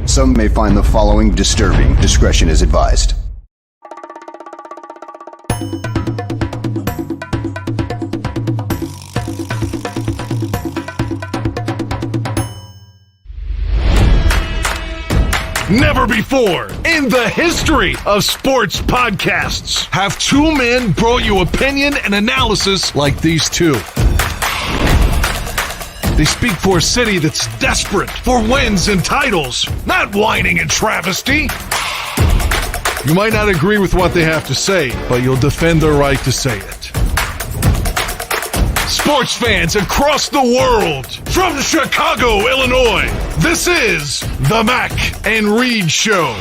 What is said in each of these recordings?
Some may find the following disturbing. Discretion is advised. Never before in the history of sports podcasts have two men brought you opinion and analysis like these two. They speak for a city that's desperate for wins and titles, not whining and travesty. You might not agree with what they have to say, but you'll defend their right to say it. Sports fans across the world, from Chicago, Illinois, this is the Mac and Reed Show.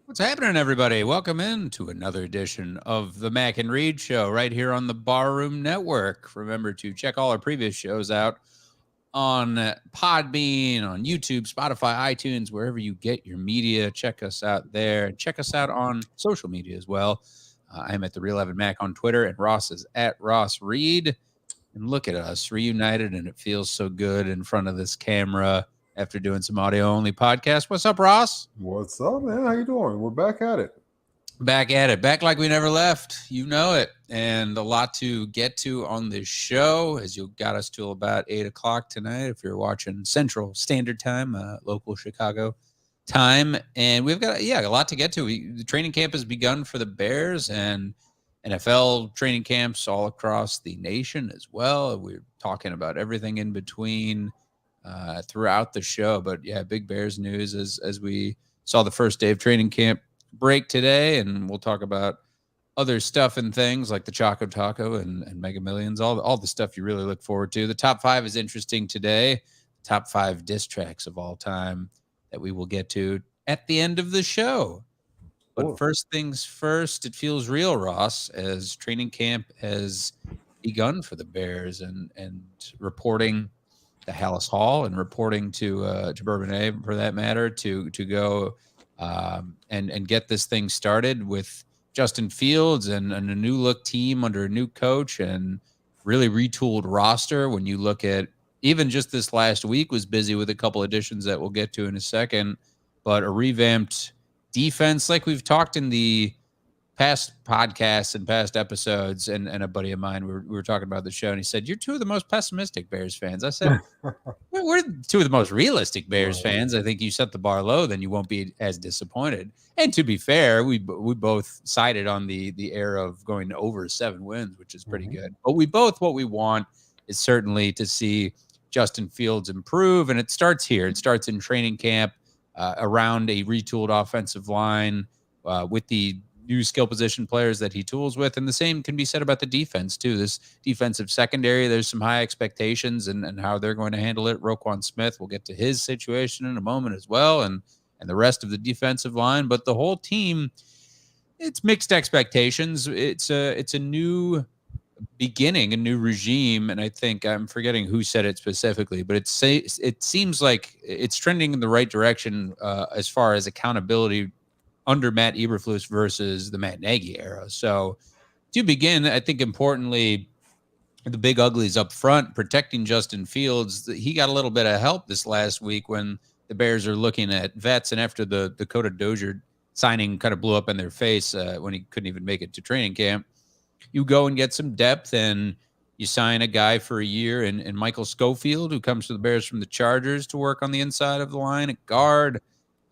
What's happening, everybody? Welcome in to another edition of the Mac and Reed Show right here on the Barroom Network. Remember to check all our previous shows out on Podbean, on YouTube, Spotify, iTunes, wherever you get your media. Check us out there. Check us out on social media as well. I'm at the Real Evan Mac on Twitter, and Ross is at Ross Reed. And look at us reunited, and it feels so good in front of this camera after doing some audio-only podcast. What's up, Ross? What's up, man? How you doing? We're back at it. Back at it. Back like we never left. You know it. And a lot to get to on this show, as you got us till about 8 o'clock tonight if you're watching Central Standard Time, local Chicago time. And we've got, a lot to get to. The training camp has begun for the Bears and NFL training camps all across the nation as well. We're talking about everything in between throughout the show. But, yeah, big Bears news as we saw the first day of training camp break today, and we'll talk about other stuff and things like the Choco Taco and Mega Millions, all the stuff you really look forward to. The top 5 is interesting today. Top 5 diss tracks of all time that we will get to at the end of the show. But Cool. First things first, it feels real, Ross, as training camp has begun for the Bears and reporting to Hallis Hall and reporting to Bourbonnais, for that matter, to go and get this thing started with Justin Fields and a new look team under a new coach and really retooled roster. When you look at even just this last week was busy with a couple additions that we'll get to in a second, but a revamped defense like we've talked in the past podcasts and past episodes. And a buddy of mine, we were talking about the show, and he said, "You're two of the most pessimistic Bears fans." I said, we're two of the most realistic Bears fans. I think you set the bar low, then you won't be as disappointed. And to be fair, we both sided on the era of going to over 7 wins, which is pretty good. But what we want is certainly to see Justin Fields improve, and it starts here. It starts in training camp around a retooled offensive line with the new skill position players that he tools with. And the same can be said about the defense too. This defensive secondary, there's some high expectations and how they're going to handle it. Roquan Smith, we'll get to his situation in a moment as well. And the rest of the defensive line, but the whole team, it's mixed expectations. It's a new beginning, a new regime. And I think I'm forgetting who said it specifically, but it seems like it's trending in the right direction as far as accountability under Matt Eberflus versus the Matt Nagy era. So to begin, I think importantly, the big uglies up front, protecting Justin Fields. He got a little bit of help this last week when the Bears are looking at vets, and after the Dakota Dozier signing kind of blew up in their face when he couldn't even make it to training camp, you go and get some depth, and you sign a guy for a year and Michael Schofield, who comes to the Bears from the Chargers to work on the inside of the line at guard.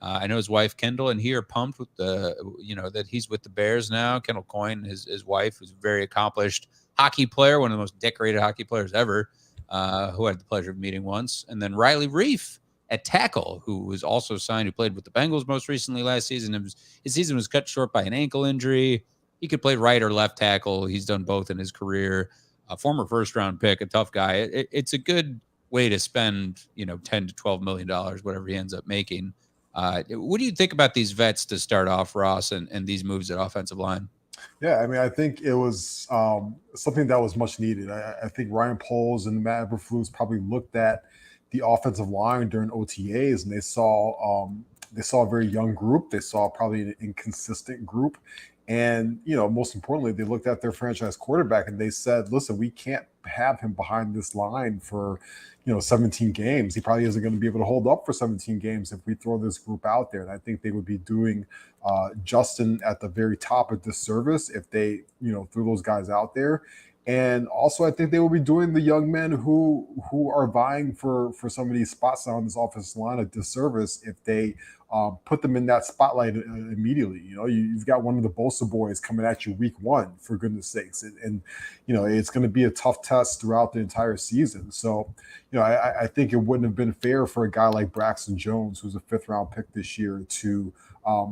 I know his wife, Kendall, and he are pumped with that he's with the Bears now. Kendall Coyne, his wife, who's a very accomplished hockey player, one of the most decorated hockey players ever, who I had the pleasure of meeting once. And then Riley Reif at tackle, who was also signed, who played with the Bengals most recently last season. His season was cut short by an ankle injury. He could play right or left tackle. He's done both in his career. A former first-round pick, a tough guy. It's a good way to spend, $10 to $12 million, whatever he ends up making. What do you think about these vets to start off, Ross, and these moves at offensive line? Yeah, I mean, I think it was something that was much needed. I think Ryan Poles and Matt Eberflus probably looked at the offensive line during OTAs, and they saw a very young group. They saw probably an inconsistent group, And, most importantly, they looked at their franchise quarterback and they said, listen, we can't have him behind this line for, 17 games. He probably isn't going to be able to hold up for 17 games if we throw this group out there. And I think they would be doing Justin at the very top of disservice if they, threw those guys out there. And also, I think they will be doing the young men who are vying for some of these spots on this offensive line a disservice if they put them in that spotlight immediately. You've got one of the Bosa boys coming at you week one, for goodness sakes. And it's going to be a tough test throughout the entire season. So, I think it wouldn't have been fair for a guy like Braxton Jones, who's a 5th-round pick this year, to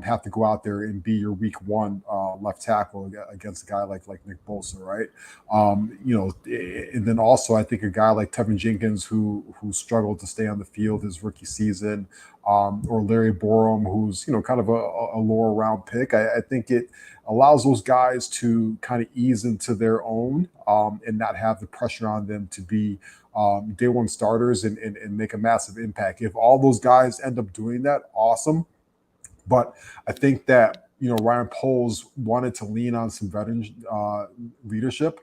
have to go out there and be your week one left tackle against a guy like Nick Bosa, right? And then also I think a guy like Tevin Jenkins, who struggled to stay on the field his rookie season, or Larry Borum, who's kind of a lower round pick. I think it allows those guys to kind of ease into their own and not have the pressure on them to be day one starters and make a massive impact. If all those guys end up doing that, awesome. But I think that, Ryan Poles wanted to lean on some veteran leadership,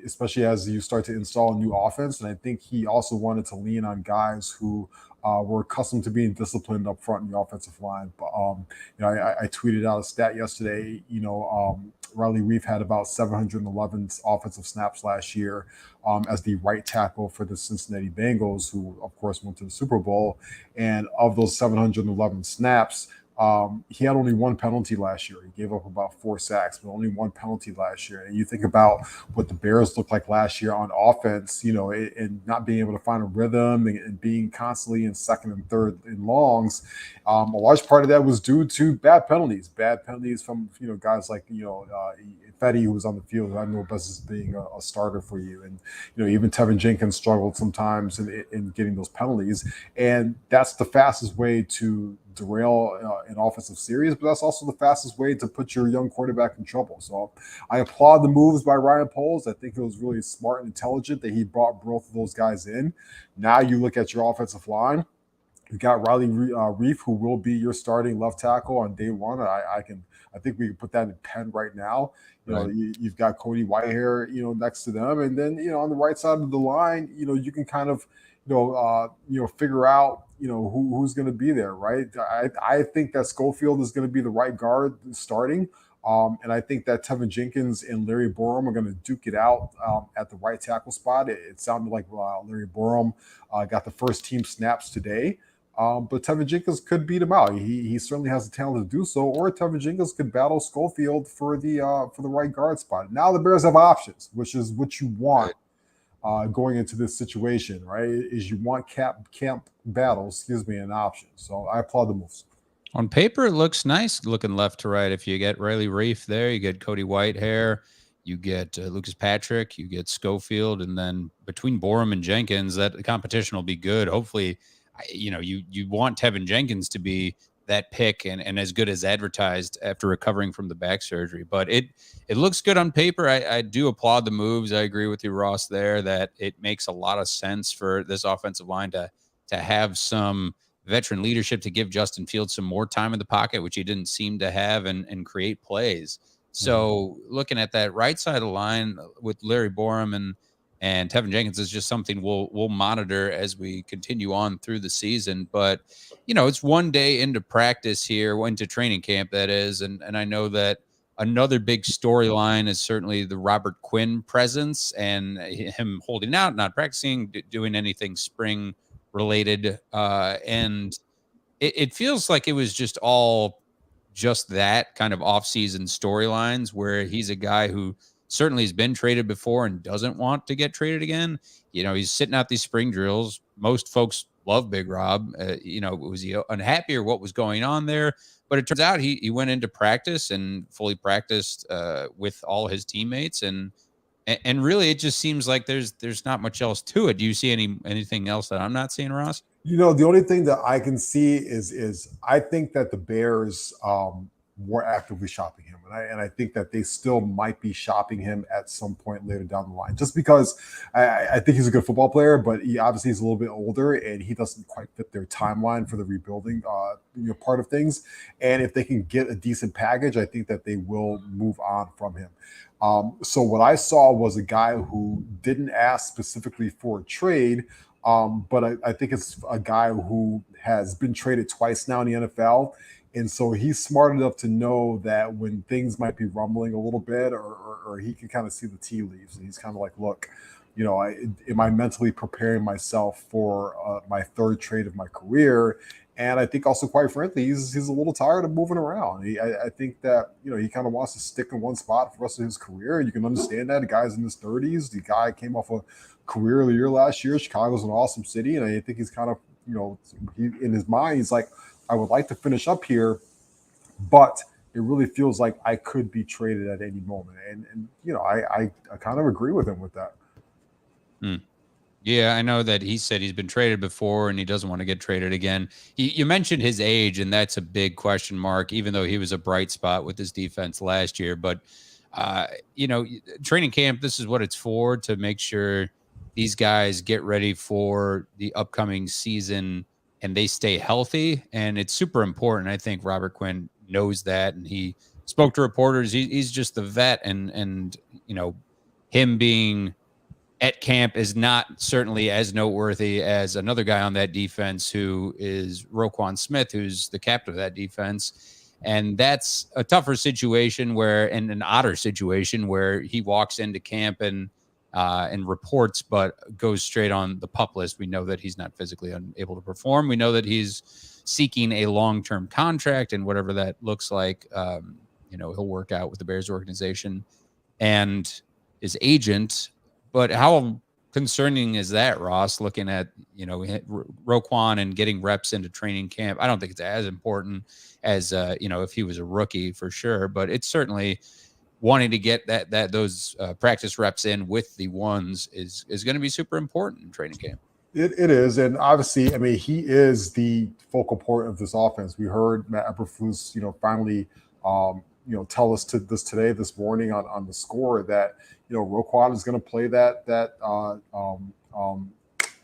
especially as you start to install a new offense. And I think he also wanted to lean on guys who were accustomed to being disciplined up front in the offensive line. But, I tweeted out a stat yesterday, Riley Reif had about 711 offensive snaps last year as the right tackle for the Cincinnati Bengals, who, of course, went to the Super Bowl. And of those 711 snaps, he had only one penalty last year. He gave up about 4 sacks, but only one penalty last year. And you think about what the Bears looked like last year on offense, and not being able to find a rhythm and being constantly in second and third in longs. A large part of that was due to bad penalties from, guys like, Fetty, who was on the field, who I know best as being a starter for you. And, even Tevin Jenkins struggled sometimes in getting those penalties. And that's the fastest way to derail an offensive series, but that's also the fastest way to put your young quarterback in trouble. So I applaud the moves by Ryan Poles. I think it was really smart and intelligent that he brought both of those guys in. Now you look at your offensive line. You got Riley Reif, who will be your starting left tackle on day one. I think we can put that in pen right now. You've got Cody Whitehair, next to them, and then on the right side of the line, you can kind of figure out who's going to be there, right? I think that Schofield is going to be the right guard starting. And I think that Tevin Jenkins and Larry Borum are going to duke it out at the right tackle spot. It sounded like Larry Borum got the first team snaps today. But Tevin Jenkins could beat him out. He certainly has the talent to do so. Or Tevin Jenkins could battle Schofield for the right guard spot. Now the Bears have options, which is what you want going into this situation, right? Is you want camp battles, an option. So I applaud the moves. On paper, it looks nice looking left to right. If you get Riley Reif there, you get Cody Whitehair, you get Lucas Patrick, you get Schofield, and then between Borum and Jenkins, that competition will be good. Hopefully, you want Tevin Jenkins to be that pick and as good as advertised after recovering from the back surgery. But it looks good on paper. I do applaud the moves. I agree with you, Ross, there that it makes a lot of sense for this offensive line to have some veteran leadership, to give Justin Fields some more time in the pocket, which he didn't seem to have, and create plays. So looking at that right side of the line with Larry Borum and Tevin Jenkins is just something we'll monitor as we continue on through the season. But, it's one day into practice here, into training camp, that is. And I know that another big storyline is certainly the Robert Quinn presence and him holding out, not practicing, doing anything spring related. And it feels like it was just that kind of off-season storylines where he's a guy who certainly has been traded before and doesn't want to get traded again. He's sitting out these spring drills. Most folks love Big Rob. Was he unhappy or what was going on there? But it turns out he went into practice and fully practiced with all his teammates. And really, it just seems like there's not much else to it. Do you see anything else that I'm not seeing, Ross? The only thing that I can see is I think that the Bears more actively shopping him. And I think that they still might be shopping him at some point later down the line, just because I think he's a good football player, but he obviously is a little bit older and he doesn't quite fit their timeline for the rebuilding part of things. And if they can get a decent package, I think that they will move on from him. So what I saw was a guy who didn't ask specifically for a trade, but I think it's a guy who has been traded twice now in the NFL. And so he's smart enough to know that when things might be rumbling a little bit, or he can kind of see the tea leaves. And he's kind of like, look, am I mentally preparing myself for my third trade of my career? And I think also, quite frankly, he's a little tired of moving around. I think that, he kind of wants to stick in one spot for the rest of his career. You can understand that. The guy's in his 30s. The guy came off a career of the year last year. Chicago's an awesome city. And I think he's kind of, in his mind, he's like, I would like to finish up here, but it really feels like I could be traded at any moment. And I kind of agree with him with that. Yeah, I know that he said he's been traded before and he doesn't want to get traded again. You mentioned his age, and that's a big question mark, even though he was a bright spot with his defense last year. But, training camp, this is what it's for, to make sure these guys get ready for the upcoming season and they stay healthy. And it's super important. I think Robert Quinn knows that. And he spoke to reporters. He's just the vet. And him being at camp is not certainly as noteworthy as another guy on that defense, who is Roquan Smith, who's the captain of that defense. And that's a tougher situation and an odder situation where he walks into camp and reports, but goes straight on the PUP list. We know that he's not physically unable to perform. We know that he's seeking a long-term contract, and whatever that looks like, he'll work out with the Bears organization and his agent. But how concerning is that, Ross, looking at, Roquan and getting reps into training camp? I don't think it's as important as, if he was a rookie, for sure, but it's certainly wanting to get those practice reps in with the ones is going to be super important in training camp. It is. And obviously, I mean, he is the focal point of this offense. We heard Matt Eberflus, finally, tell us this morning on the score that, Roquan is going to play that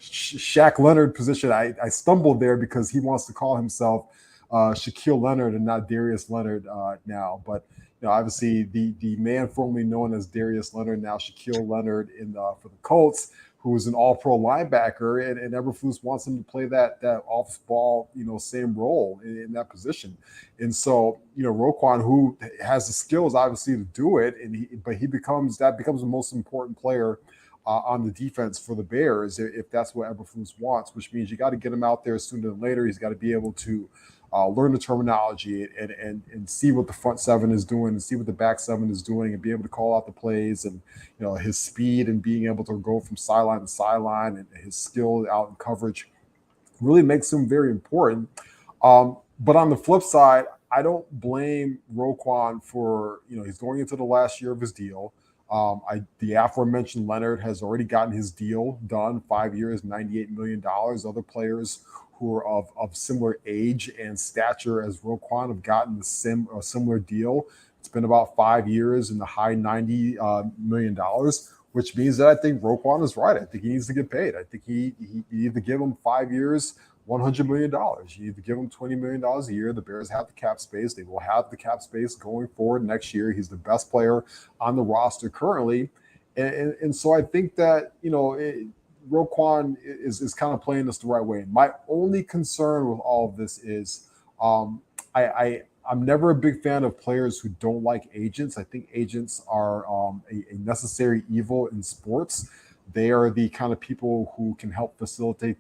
Shaq Leonard position. I stumbled there because he wants to call himself Shaquille Leonard and not Darius Leonard now. But obviously the man formerly known as Darius Leonard, now Shaquille Leonard for the Colts, who is an all-pro linebacker, and Eberflus wants him to play that off-ball, same role in that position. And so, Roquan, who has the skills obviously to do it, but he becomes the most important player on the defense for the Bears if that's what Eberflus wants, which means you got to get him out there sooner than later. He's got to be able to learn the terminology and see what the front seven is doing and see what the back seven is doing and be able to call out the plays, and his speed and being able to go from sideline to sideline, and his skill out in coverage really makes him very important. But on the flip side, I don't blame Roquan for, he's going into the last year of his deal. The aforementioned Leonard has already gotten his deal done, 5 years, $98 million. Other players who are of similar age and stature as Roquan have gotten a similar deal. It's been about 5 years in the high $90 million, which means that I think Roquan is right. I think he needs to get paid. I think you either give him 5 years, $100 million. You either give him $20 million a year. The Bears have the cap space. They will have the cap space going forward next year. He's the best player on the roster currently. And so I think that, Roquan is kind of playing this the right way. My only concern with all of this is I'm never a big fan of players who don't like agents. I think agents are a necessary evil in sports. They are the kind of people who can help facilitate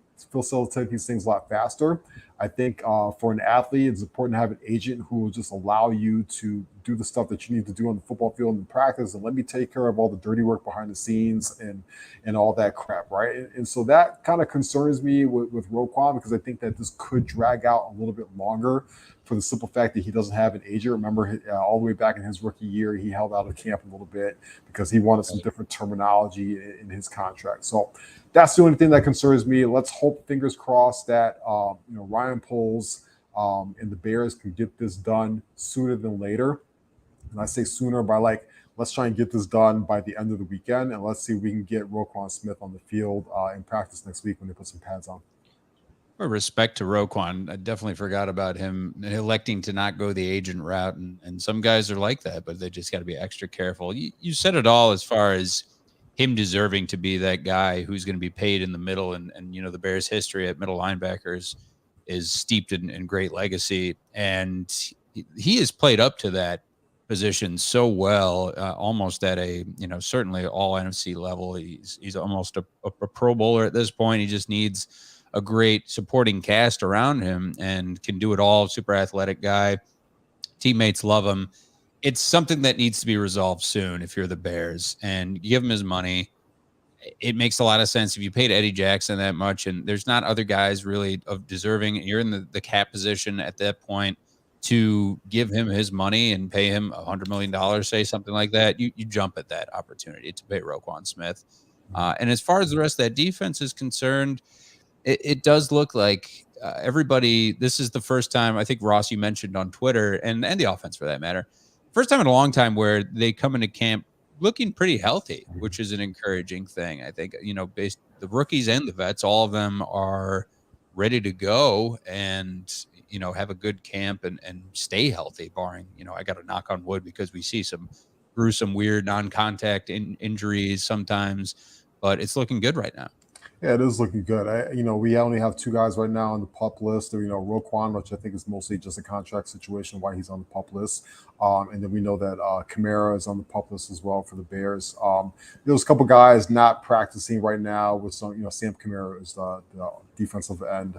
these things a lot faster. I think for an athlete, it's important to have an agent who will just allow you to do the stuff that you need to do on the football field and practice, and let me take care of all the dirty work behind the scenes and all that crap, right? And so that kind of concerns me with Roquan, because I think that this could drag out a little bit longer for the simple fact that he doesn't have an agent. Remember, all the way back in his rookie year, he held out of camp a little bit because he wanted some different terminology in his contract. So that's the only thing that concerns me. Let's hope, fingers crossed, that Ryan Poles and the Bears can get this done sooner than later. And I say sooner by like, let's try and get this done by the end of the weekend, and let's see if we can get Roquan Smith on the field in practice next week when they put some pads on. With respect to Roquan, I definitely forgot about him electing to not go the agent route. And some guys are like that, but they just got to be extra careful. You said it all as far as him deserving to be that guy who's going to be paid in the middle. And the Bears' history at middle linebackers is steeped in great legacy. And he has played up to that position so well, almost at a, certainly all NFC level. He's almost a Pro Bowler at this point. He just needs a great supporting cast around him and can do it all. Super athletic guy. Teammates love him. It's something that needs to be resolved soon if you're the Bears, and give him his money. It makes a lot of sense if you paid Eddie Jackson that much, and there's not other guys really of deserving. You're in the cap position at that point to give him his money and pay him $100 million, say something like that. You jump at that opportunity to pay Roquan Smith. And as far as the rest of that defense is concerned, it does look like everybody, this is the first time, I think Ross, you mentioned on Twitter, and the offense for that matter, first time in a long time where they come into camp looking pretty healthy, which is an encouraging thing. I think, based the rookies and the vets, all of them are ready to go and, have a good camp and stay healthy, barring, I got to knock on wood because we see some gruesome, weird non-contact injuries sometimes, but it's looking good right now. Yeah, it is looking good. We only have two guys right now on the PUP list. Roquan, which I think is mostly just a contract situation, why he's on the PUP list. And then we know that Kamara is on the PUP list as well for the Bears. There's a couple guys not practicing right now with some, Sam Kamara is the defensive end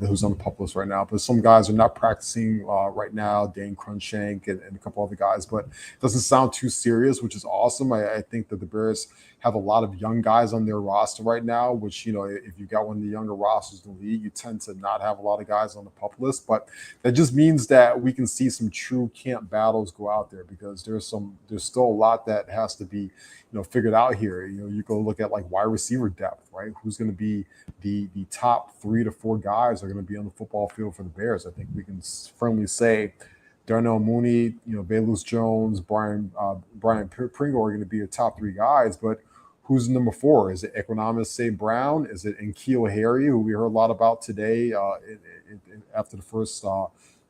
who's on the PUP list right now. But some guys are not practicing right now, Dane Crunshank and a couple other guys. But it doesn't sound too serious, which is awesome. I think that the Bears have a lot of young guys on their roster right now, which, if you got one of the younger rosters in the league, you tend to not have a lot of guys on the PUP list. But that just means that we can see some true camp battles go out there, because there's still a lot that has to be, figured out here. You go look at like wide receiver depth, right? Who's going to be the top 3 to 4 guys are going to be on the football field for the Bears. I think we can firmly say Darnell Mooney, Velus Jones, Brian Pringle are going to be your top 3 guys, but who's number 4? Is it Equanimous St. Brown? Is it N'Keal Harry, who we heard a lot about today after the first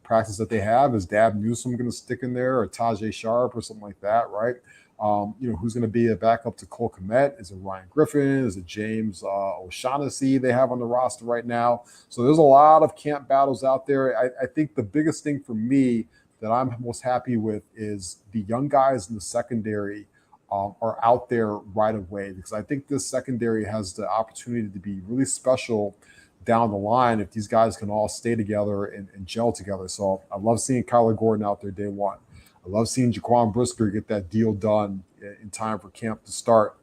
practice that they have? Is Dab Newsome going to stick in there, or Tajay Sharp or something like that, right? Who's going to be a backup to Cole Kmet? Is it Ryan Griffin? Is it James O'Shaughnessy they have on the roster right now? So there's a lot of camp battles out there. I think the biggest thing for me that I'm most happy with is the young guys in the secondary are out there right away, because I think this secondary has the opportunity to be really special down the line if these guys can all stay together and gel together. So I love seeing Kyler Gordon out there day one. I love seeing Jaquan Brisker get that deal done in time for camp to start.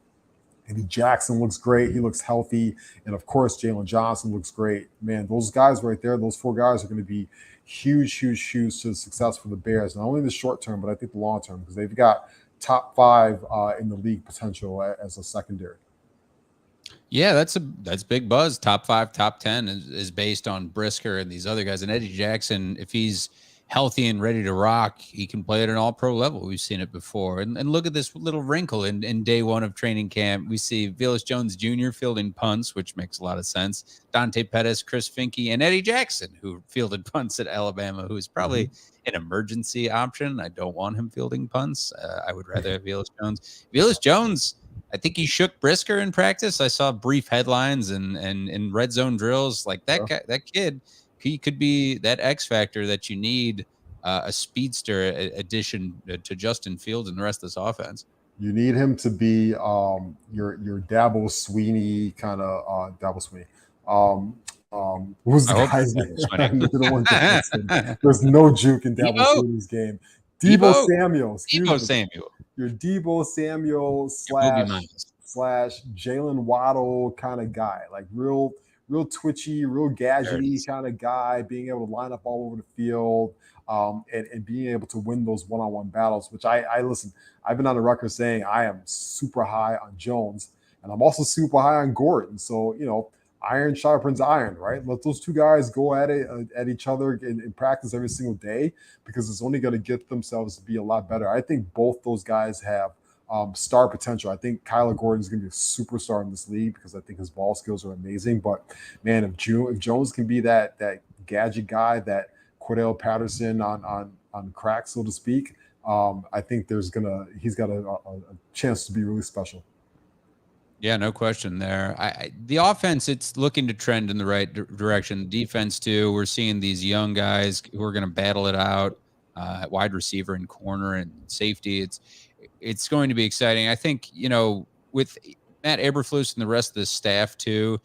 Eddie Jackson looks great. He looks healthy. And, of course, Jalen Johnson looks great. Man, those guys right there, those 4 guys are going to be huge, huge, huge to the success for the Bears, not only in the short term, but I think the long term, because they've got top 5 in the league potential as a secondary. Yeah, that's big buzz. Top 5, top 10 is based on Brisker and these other guys. And Eddie Jackson, if he's healthy and ready to rock, he can play at an all-pro level. We've seen it before. And look at this little wrinkle in day one of training camp. We see Velus Jones Jr. fielding punts, which makes a lot of sense. Dante Pettis, Chris Finke, and Eddie Jackson, who fielded punts at Alabama, who is probably an emergency option. I don't want him fielding punts. I would rather have Velus Jones. Velus Jones, I think he shook Brisker in practice. I saw brief headlines and in red zone drills. Like that guy, that kid, he could be that X factor that you need, a speedster addition to Justin Fields and the rest of this offense. You need him to be your Dabo Sweeney kind of Dabo Sweeney. Who's the guy's name? There's no juke in Dabo Sweeney's game. Debo Samuel. Your Debo Samuel slash Jalen Waddle kind of guy, like real twitchy, real gadgety kind of guy, being able to line up all over the field, and being able to win those one-on-one battles, which I listen, I've been on the record saying I am super high on Jones, and I'm also super high on Gordon. So, iron sharpens iron, right? Let those two guys go at it at each other in practice every single day, because it's only going to get themselves to be a lot better. I think both those guys have star potential. I think Kyler Gordon is going to be a superstar in this league because I think his ball skills are amazing. But man, if Jones can be that gadget guy, that Cordell Patterson on crack, so to speak, I think he's got a chance to be really special. Yeah, no question there. The offense, it's looking to trend in the right direction. Defense too. We're seeing these young guys who are going to battle it out at wide receiver and corner and safety. It's going to be exciting. I think, with Matt Eberflus and the rest of the staff too,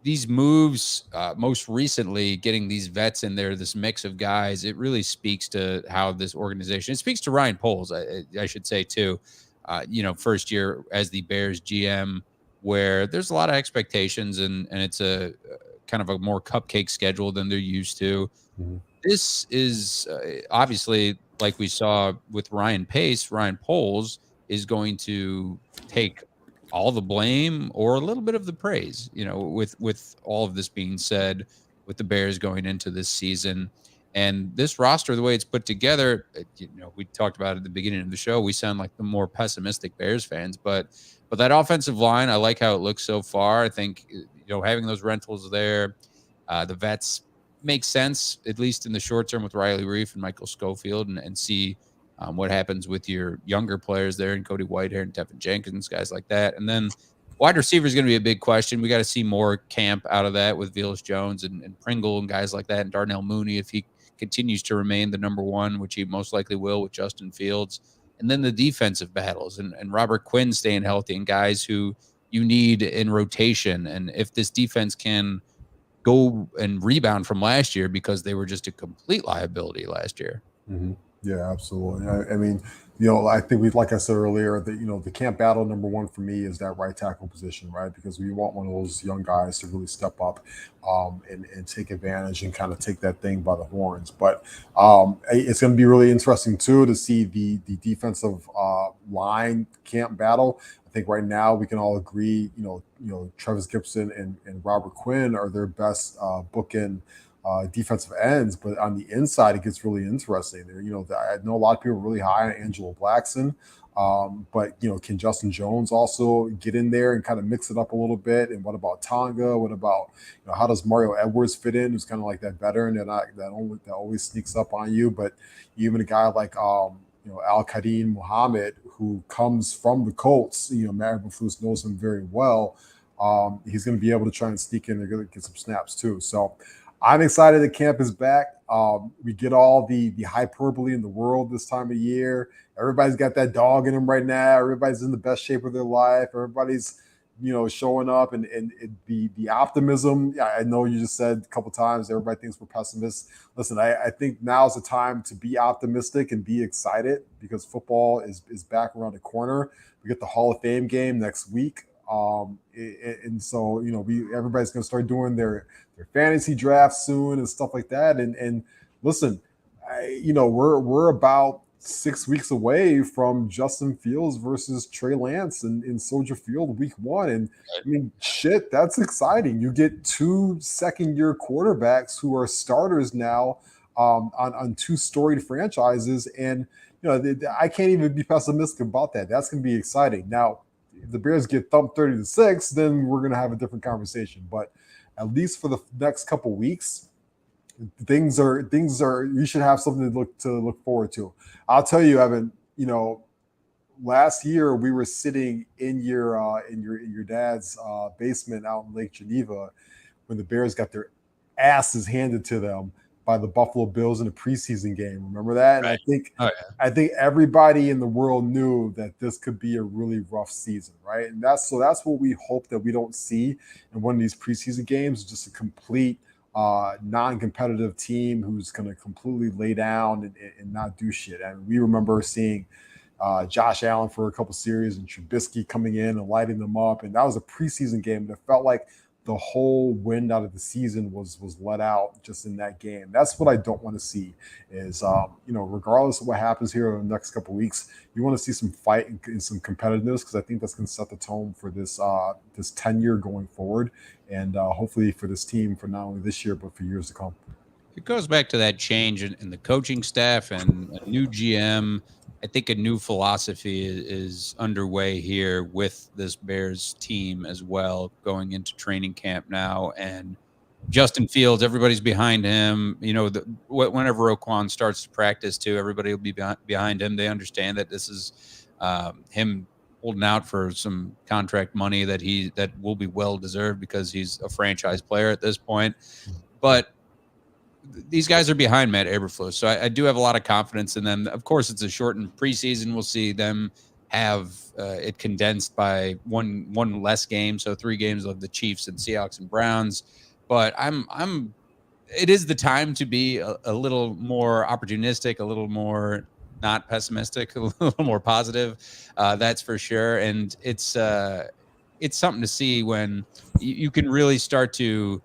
these moves, most recently getting these vets in there, this mix of guys, it really speaks to how this organization, it speaks to Ryan Poles, I should say too, first year as the Bears GM, where there's a lot of expectations and it's a kind of a more cupcake schedule than they're used to. Mm-hmm. This is obviously, like we saw with Ryan Poles is going to take all the blame or a little bit of the praise, with all of this being said, with the Bears going into this season and this roster, the way it's put together, we talked about it at the beginning of the show, we sound like the more pessimistic Bears fans, but that offensive line, I like how it looks so far. I think, having those rentals there, the vets make sense, at least in the short term with Riley Reif and Michael Schofield, and see what happens with your younger players there and Cody Whitehair and Tevin Jenkins, guys like that. And then wide receiver is going to be a big question. We got to see more camp out of that with Velus Jones and Pringle and guys like that, and Darnell Mooney if he continues to remain the number one, which he most likely will with Justin Fields. And then the defensive battles and Robert Quinn staying healthy and guys who you need in rotation. And if this defense can go and rebound from last year, because they were just a complete liability last year. Mm-hmm. Yeah, absolutely. I mean, I think like I said earlier, that, the camp battle number one for me is that right tackle position, right? Because we want one of those young guys to really step up and take advantage and kind of take that thing by the horns. But it's going to be really interesting too to see the defensive line camp battle. I think right now we can all agree, Travis Gibson and Robert Quinn are their best bookend defensive ends, but on the inside it gets really interesting. There, I know a lot of people are really high on Angelo Blackson, but can Justin Jones also get in there and kind of mix it up a little bit? And what about Tonga? What about how does Mario Edwards fit in? Who's kind of like that veteran that always sneaks up on you, but even a guy like Al-Qadim Muhammad, who comes from the Colts, Matt Eberflus knows him very well. He's going to be able to try and sneak in and get some snaps too. So I'm excited that camp is back. We get all the hyperbole in the world this time of year. Everybody's got that dog in them right now. Everybody's in the best shape of their life. Everybody's, showing up and the optimism. I know you just said a couple times everybody thinks we're pessimists. Listen, I think now's the time to be optimistic and be excited because football is back around the corner. We get the Hall of Fame game next week. And so, everybody's going to start doing their fantasy draft soon and stuff like that. And listen, we're about 6 weeks away from Justin Fields versus Trey Lance in Soldier Field week 1. And I mean, shit, that's exciting. You get 2 second-year quarterbacks who are starters now on 2 storied franchises. And, I can't even be pessimistic about that. That's going to be exciting. Now, if the Bears get thumped 30-6, then we're going to have a different conversation. But at least for the next couple weeks, things are you should have something to look forward to. I'll tell you, Evan, last year we were sitting in your dad's basement out in Lake Geneva when the Bears got their asses handed to them by the Buffalo Bills in a preseason game. Remember that? Right. And I think everybody in the world knew that this could be a really rough season, right? And that's what we hope that we don't see in one of these preseason games, just a complete non-competitive team who's going to completely lay down and not do shit. And we remember seeing Josh Allen for a couple series and Trubisky coming in and lighting them up. And that was a preseason game that felt like the whole wind out of the season was let out just in that game. That's what I don't want to see. Is regardless of what happens here in the next couple of weeks, you want to see some fight and some competitiveness, because I think that's going to set the tone for this tenure going forward, and hopefully for this team for not only this year but for years to come. It goes back to that change in the coaching staff and a new GM. I think a new philosophy is underway here with this Bears team as well, going into training camp now. And Justin Fields, everybody's behind him. Whenever Roquan starts to practice too, everybody will be behind him. They understand that this is him holding out for some contract money that will be well deserved because he's a franchise player at this point. But these guys are behind Matt Eberflus, so I do have a lot of confidence in them. Of course, it's a shortened preseason. We'll see them have it condensed by one less game, so 3 games of the Chiefs and Seahawks and Browns. But it is the time to be a little more opportunistic, a little more not pessimistic, a little more positive. That's for sure, and it's something to see when you can really start to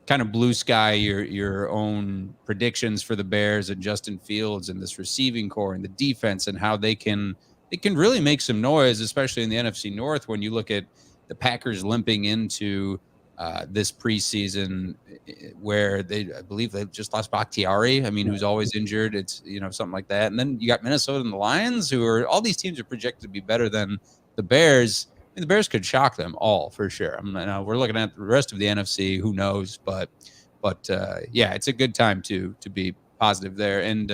kind of blue sky your own predictions for the Bears and Justin Fields and this receiving core and the defense and how they can really make some noise, especially in the NFC North, when you look at the Packers limping into this preseason where I believe they just lost Bakhtiari. Who's always injured. It's, something like that. And then you got Minnesota and the Lions, all these teams are projected to be better than the Bears. The Bears could shock them all for sure. We're looking at the rest of the NFC. Who knows? But yeah, it's a good time to be positive there. And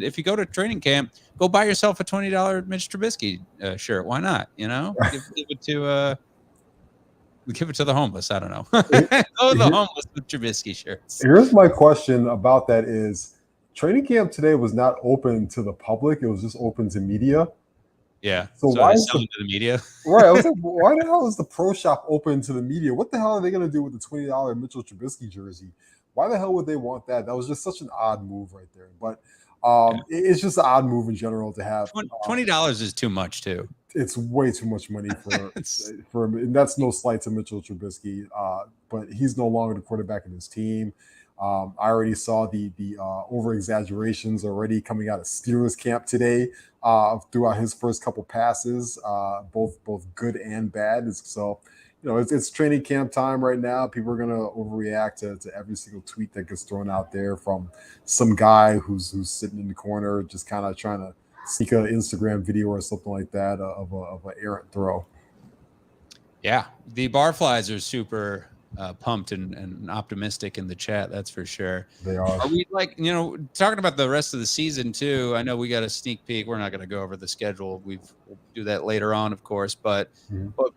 if you go to training camp, go buy yourself a $20 Mitch Trubisky shirt. Why not? Give it to the homeless. I don't know. The homeless with Trubisky shirts. Here's my question about that: is training camp today was not open to the public; it was just open to media. Yeah. So why is selling to the media? Right. I was like, why the hell is the pro shop open to the media? What the hell are they going to do with the $20 Mitchell Trubisky jersey? Why the hell would they want that? That was just such an odd move right there. But it's just an odd move in general to have. $20 is too much too. It's way too much money for him. And that's no slight to Mitchell Trubisky, but he's no longer the quarterback of his team. I already saw the over exaggerations already coming out of Steelers camp today throughout his first couple passes, both good and bad. So, it's training camp time right now. People are going to overreact to every single tweet that gets thrown out there from some guy who's sitting in the corner, just kind of trying to sneak an Instagram video or something like that of an errant throw. Yeah, the Barflies are super pumped and optimistic in the chat. That's for sure. They are. Are we talking about the rest of the season too? I know we got a sneak peek. We're not going to go over the schedule. We'll do that later on, of course. But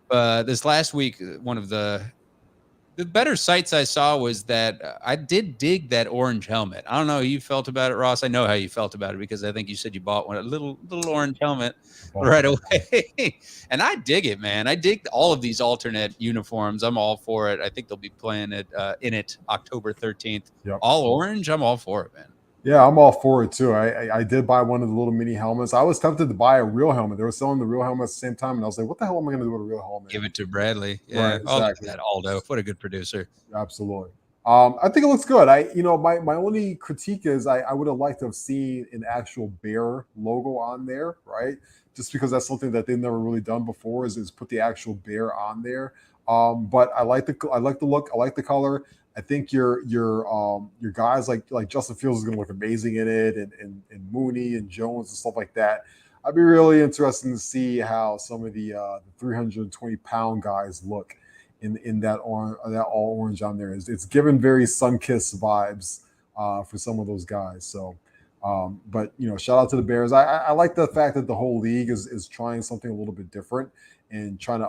this last week, one of the better sights I saw was that I did dig that orange helmet. I don't know how you felt about it, Ross. I know how you felt about it because I think you said you bought a little orange helmet right away. And I dig it, man. I dig all of these alternate uniforms. I'm all for it. I think they'll be playing it in it October 13th. Yep. All orange. I'm all for it, man. Yeah, I'm all for it too. I did buy one of the little mini helmets. I was tempted to buy a real helmet. They were selling the real helmet at the same time, and I was like, "What the hell am I going to do with a real helmet?" Give it to Bradley. Yeah, right, exactly. I'll do that, Aldo. What a good producer. Absolutely. I think it looks good. My only critique is I would have liked to have seen an actual Bear logo on there, right? Just because that's something that they've never really done before is put the actual Bear on there. But I like the look. I like the color. I think your guys like Justin Fields is going to look amazing in it, and Mooney and Jones and stuff like that. I'd be really interested to see how some of the 320-pound guys look in that all orange on there. It's given very Sun-Kissed vibes for some of those guys. So, but shout out to the Bears. I like the fact that the whole league is trying something a little bit different and trying to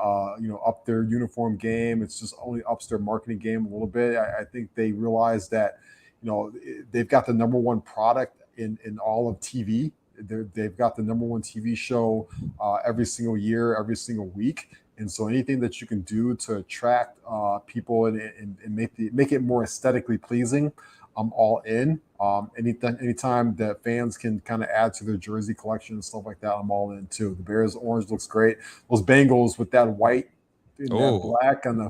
up their uniform game. It's just only ups their marketing game a little bit. I think they realize that they've got the number one product in all of TV. They've got the number one TV show every single year, every single week. And so anything that you can do to attract people and make it more aesthetically pleasing, I'm all in. Anytime that fans can kind of add to their jersey collection and stuff like that, I'm all in too. The Bears orange looks great. Those Bengals with that white and that black and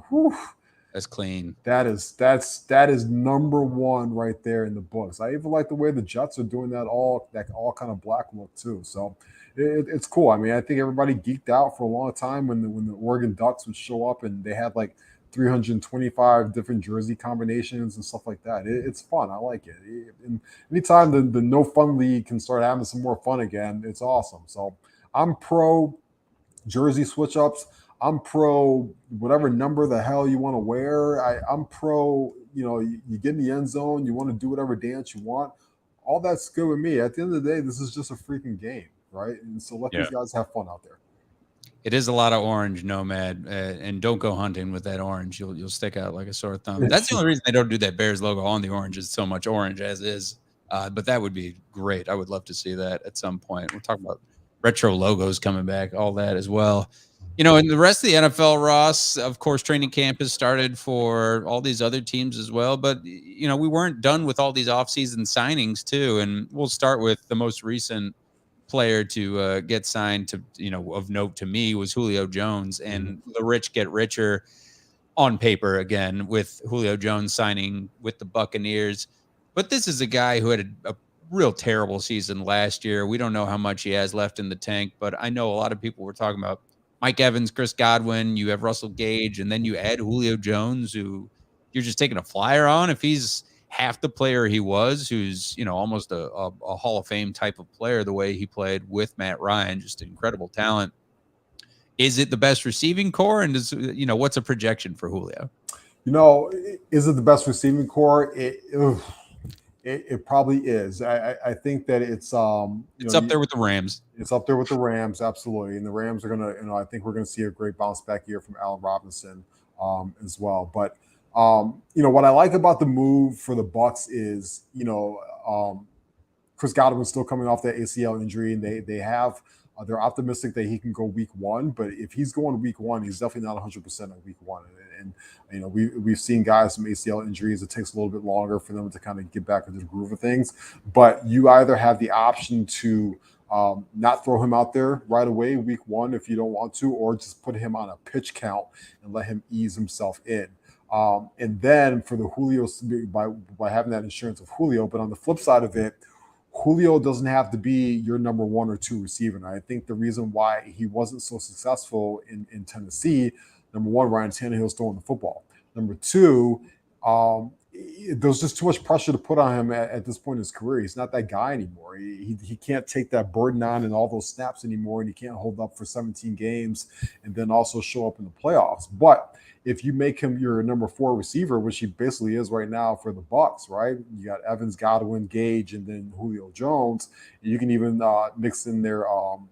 That's clean. That is number one right there in the books. I even like the way the Jets are doing that all kind of black look too. So it's cool. I mean, I think everybody geeked out for a long time when the Oregon Ducks would show up and they had like 325 different jersey combinations and stuff like that. It's fun. I like it. And anytime the no fun league can start having some more fun again, it's awesome. So I'm pro jersey switch ups. I'm pro whatever number the hell you want to wear. I'm pro, you get in the end zone, you want to do whatever dance you want. All that's good with me. At the end of the day, this is just a freaking game, right? And so let these guys have fun out there. It is a lot of orange, Nomad, and don't go hunting with that orange. You'll stick out like a sore thumb. That's the only reason they don't do that Bears logo on the orange. Is so much orange as is. But that would be great. I would love to see that at some point. We're talking about retro logos coming back, all that as well. And the rest of the NFL, Ross, of course, training camp has started for all these other teams as well. But, we weren't done with all these offseason signings, too. And we'll start with the most recent player to get signed to, of note to me was Julio Jones. And the rich get richer on paper again with Julio Jones signing with the Buccaneers. But this is a guy who had a real terrible season last year. We don't know how much he has left in the tank, but I know a lot of people were talking about Mike Evans, Chris Godwin, you have Russell Gage, and then you add Julio Jones, who you're just taking a flyer on. If he's half the player he was, who's, almost a Hall of Fame type of player, the way he played with Matt Ryan, just incredible talent. Is it the best receiving core? And what's a projection for Julio? Is it the best receiving core? It probably is. I think that it's up there with the Rams. It's up there with the Rams, absolutely. And the Rams are gonna, I think we're gonna see a great bounce back year from Allen Robinson as well. But what I like about the move for the Bucs is, Chris Godwin's still coming off that ACL injury, and they're optimistic that he can go week one. But if he's going week one, he's definitely not 100% on week one. And we've seen guys from ACL injuries. It takes a little bit longer for them to kind of get back into the groove of things. But you either have the option to not throw him out there right away week one if you don't want to, or just put him on a pitch count and let him ease himself in. And then for the Julio, by having that insurance of Julio, but on the flip side of it, Julio doesn't have to be your number one or two receiver. And I think the reason why he wasn't so successful in Tennessee, number one, Ryan Tannehill's throwing the football. Number two, there's just too much pressure to put on him at this point in his career. He's not that guy anymore. He can't take that burden on and all those snaps anymore, and he can't hold up for 17 games and then also show up in the playoffs. But if you make him your number four receiver, which he basically is right now for the Bucs, right? You got Evans, Godwin, Gage, and then Julio Jones. And you can even mix in there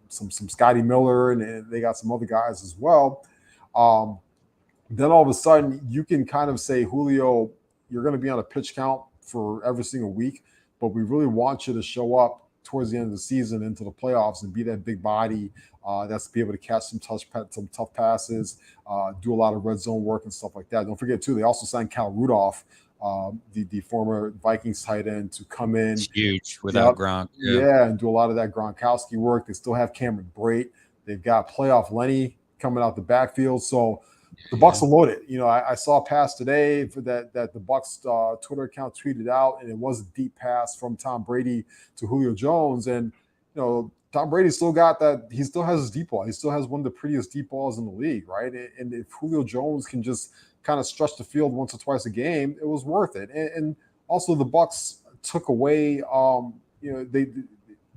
some Scotty Miller, and they got some other guys as well. Then all of a sudden, you can kind of say, Julio, you're going to be on a pitch count for every single week, but we really want you to show up towards the end of the season into the playoffs and be that big body that's be able to catch some tough passes, do a lot of red zone work and stuff like that. Don't forget, too, they also signed Cal Rudolph, the former Vikings tight end, to come in. It's huge without Gronk. Yeah, and do a lot of that Gronkowski work. They still have Cameron Brate. They've got playoff Lenny coming out the backfield. So the Bucs are loaded. I saw a pass today for that the Bucs Twitter account tweeted out, and it was a deep pass from Tom Brady to Julio Jones. And Tom Brady still got that. He still has his deep ball. He still has one of the prettiest deep balls in the league, right? And if Julio Jones can just kind of stretch the field once or twice a game, it was worth it. And also the Bucs took away.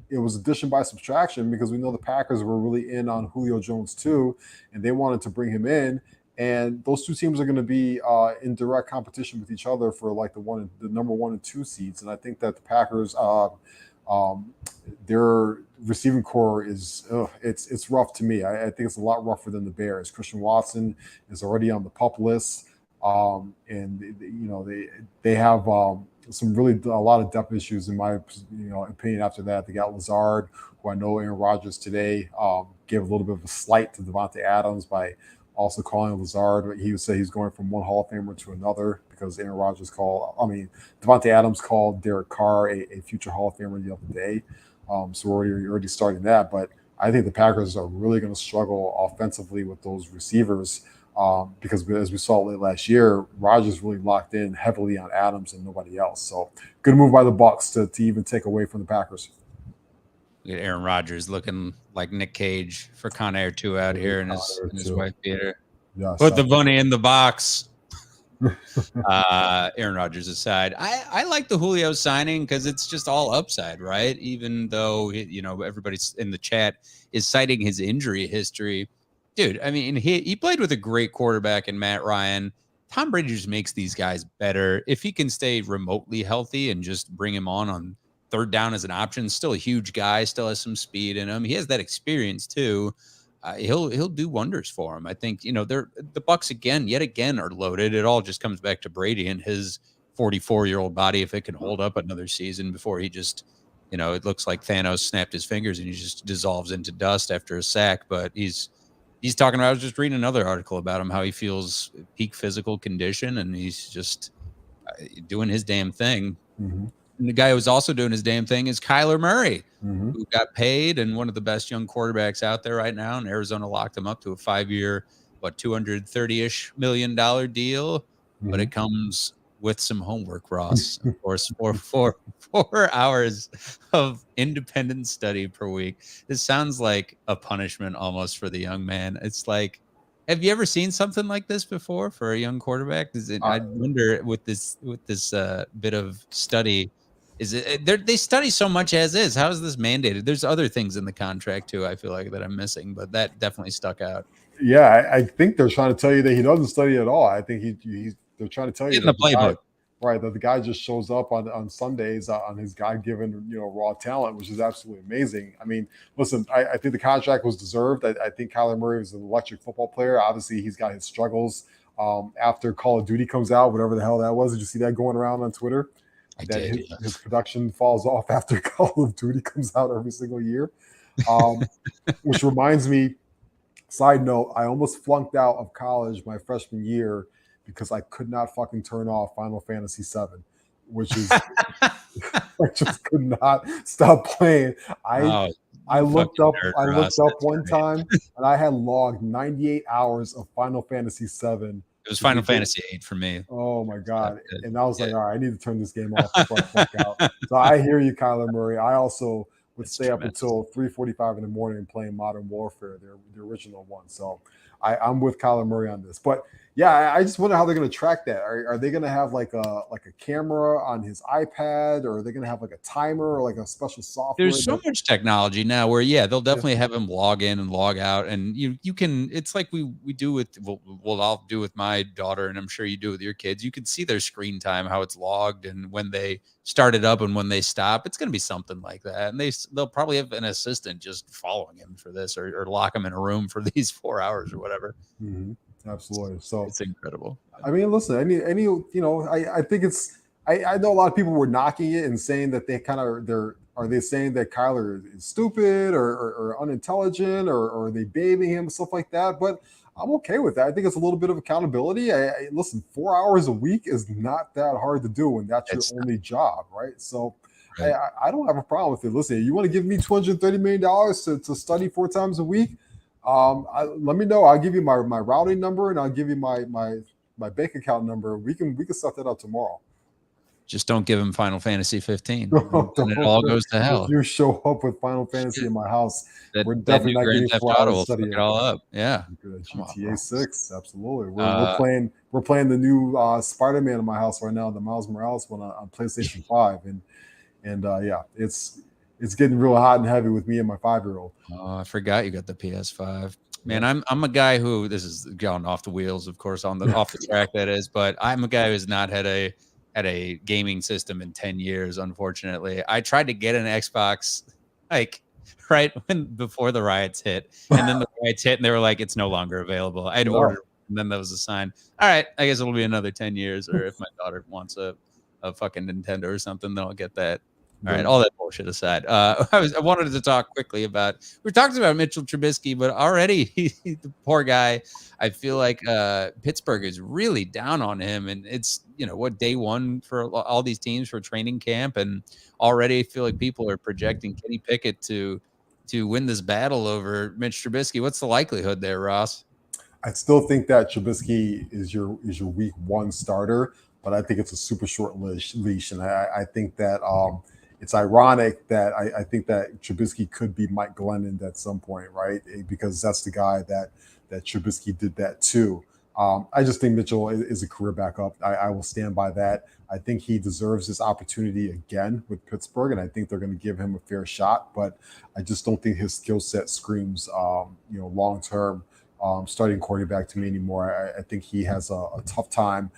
It was addition by subtraction, because we know the Packers were really in on Julio Jones too, and they wanted to bring him in. And those two teams are going to be in direct competition with each other for like the number 1 and 2 seeds. And I think that the Packers, their receiving core is it's rough to me. I think it's a lot rougher than the Bears. Christian Watson is already on the PUP list, and they have some really a lot of depth issues in my opinion. After that, they got Lazard, who I know Aaron Rodgers today gave a little bit of a slight to Devontae Adams by also calling Lazard. He would say he's going from one Hall of Famer to another, because Aaron Rodgers Devontae Adams called Derek Carr a future Hall of Famer the other day. So we're already starting that. But I think the Packers are really going to struggle offensively with those receivers because as we saw late last year, Rodgers really locked in heavily on Adams and nobody else. So good move by the Bucs to even take away from the Packers. Look at Aaron Rodgers looking like Nick Cage for Con Air 2 out here in his wife theater. Yes, Put the bunny in the box. Aaron Rodgers aside, I like the Julio signing because it's just all upside, right? Even though everybody's in the chat is citing his injury history, dude. I mean, he played with a great quarterback in Matt Ryan. Tom Brady just makes these guys better if he can stay remotely healthy and just bring him on third down as an option. Still a huge guy, still has some speed in him. He has that experience too. He'll do wonders for him. I think the Bucs yet again are loaded. It all just comes back to Brady and his 44-year-old body. If it can hold up another season before he just, it looks like Thanos snapped his fingers and he just dissolves into dust after a sack. But he's talking about. I was just reading another article about him, how he feels peak physical condition, and he's just doing his damn thing. Mm-hmm. And the guy who's also doing his damn thing is Kyler Murray, Mm-hmm. who got paid and one of the best young quarterbacks out there right now. And Arizona locked him up to a 5-year, $230-ish million deal. Mm-hmm. But it comes with some homework, Ross. Of course, 4 hours of independent study per week. This sounds like a punishment almost for the young man. It's like, have you ever seen something like this before for a young quarterback? I wonder with this bit of study. Is it they study so much as is? How is this mandated? There's other things in the contract too, I feel like, that I'm missing, but that definitely stuck out. Yeah, I think they're trying to tell you that he doesn't study at all. I think they're trying to tell you in the playbook. Right, that the guy just shows up on Sundays on his God-given raw talent, which is absolutely amazing. I mean, listen, I think the contract was deserved. I think Kyler Murray is an electric football player. Obviously, he's got his struggles after Call of Duty comes out, whatever the hell that was. Did you see that going around on Twitter? His production falls off after Call of Duty comes out every single year, which reminds me. Side note: I almost flunked out of college my freshman year because I could not fucking turn off Final Fantasy VII, which is I just could not stop playing. I looked up one time and I had logged 98 hours of Final Fantasy VII. It was Final Fantasy VIII for me. Oh my god! And I was like, all right, I need to turn this game off before I fuck out. So I hear you, Kyler Murray. I also would stay up until 3:45 in the morning playing Modern Warfare, the original one. So I'm with Kyler Murray on this. But yeah, I just wonder how they're going to track that. Are they going to have like a camera on his iPad, or are they going to have like a timer or like a special software? There's so much technology now where they'll definitely have him log in and log out, and you can. It's like we do with we'll all do with my daughter, and I'm sure you do with your kids. You can see their screen time, how it's logged, and when they start it up and when they stop. It's going to be something like that, and they'll probably have an assistant just following him for this, or lock him in a room for these 4 hours or whatever. Mm-hmm. Absolutely. So it's incredible. I mean, listen, I think it's. I know a lot of people were knocking it and saying that they kind of are they saying that Kyler is stupid or unintelligent or are they babying him, stuff like that. But I'm okay with that. I think it's a little bit of accountability. Listen, 4 hours a week is not that hard to do when that's your only job, right? So right. I don't have a problem with it. Listen, you want to give me $230 million to study 4 times a week? Let me know. I'll give you my routing number and I'll give you my bank account number. We can set that up tomorrow. Just don't give him Final Fantasy 15. And it all goes to hell. If you show up with Final Fantasy in my house, we're that definitely not getting 4 hours to study it all up. Yeah. GTA 6, absolutely. We're playing the new Spider-Man in my house right now, the Miles Morales one on PlayStation 5, and yeah, it's getting real hot and heavy with me and my 5-year-old. Oh, I forgot you got the PS5. Man, I'm a guy who, this is going off the wheels, of course, off the track that is, but I'm a guy who's not had a gaming system in 10 years, unfortunately. I tried to get an Xbox before the riots hit, and then the riots hit and they were like, it's no longer available. I'd ordered, and then there was a sign. All right, I guess it'll be another 10 years, or if my daughter wants a fucking Nintendo or something, then I'll get that. All right, all that bullshit aside, I wanted to talk quickly about. We talked about Mitchell Trubisky, but already the poor guy. I feel like Pittsburgh is really down on him, and it's day one for all these teams for training camp, and already I feel like people are projecting Kenny Pickett to win this battle over Mitch Trubisky. What's the likelihood there, Ross? I still think that Trubisky is your week one starter, but I think it's a super short leash, and I think that it's ironic that I think that Trubisky could be Mike Glennon at some point, right? Because that's the guy that Trubisky did that too. I just think Mitchell is a career backup. I will stand by that. I think he deserves this opportunity again with Pittsburgh, and I think they're going to give him a fair shot. But I just don't think his skill set screams, long term starting quarterback to me anymore. I think he has a tough time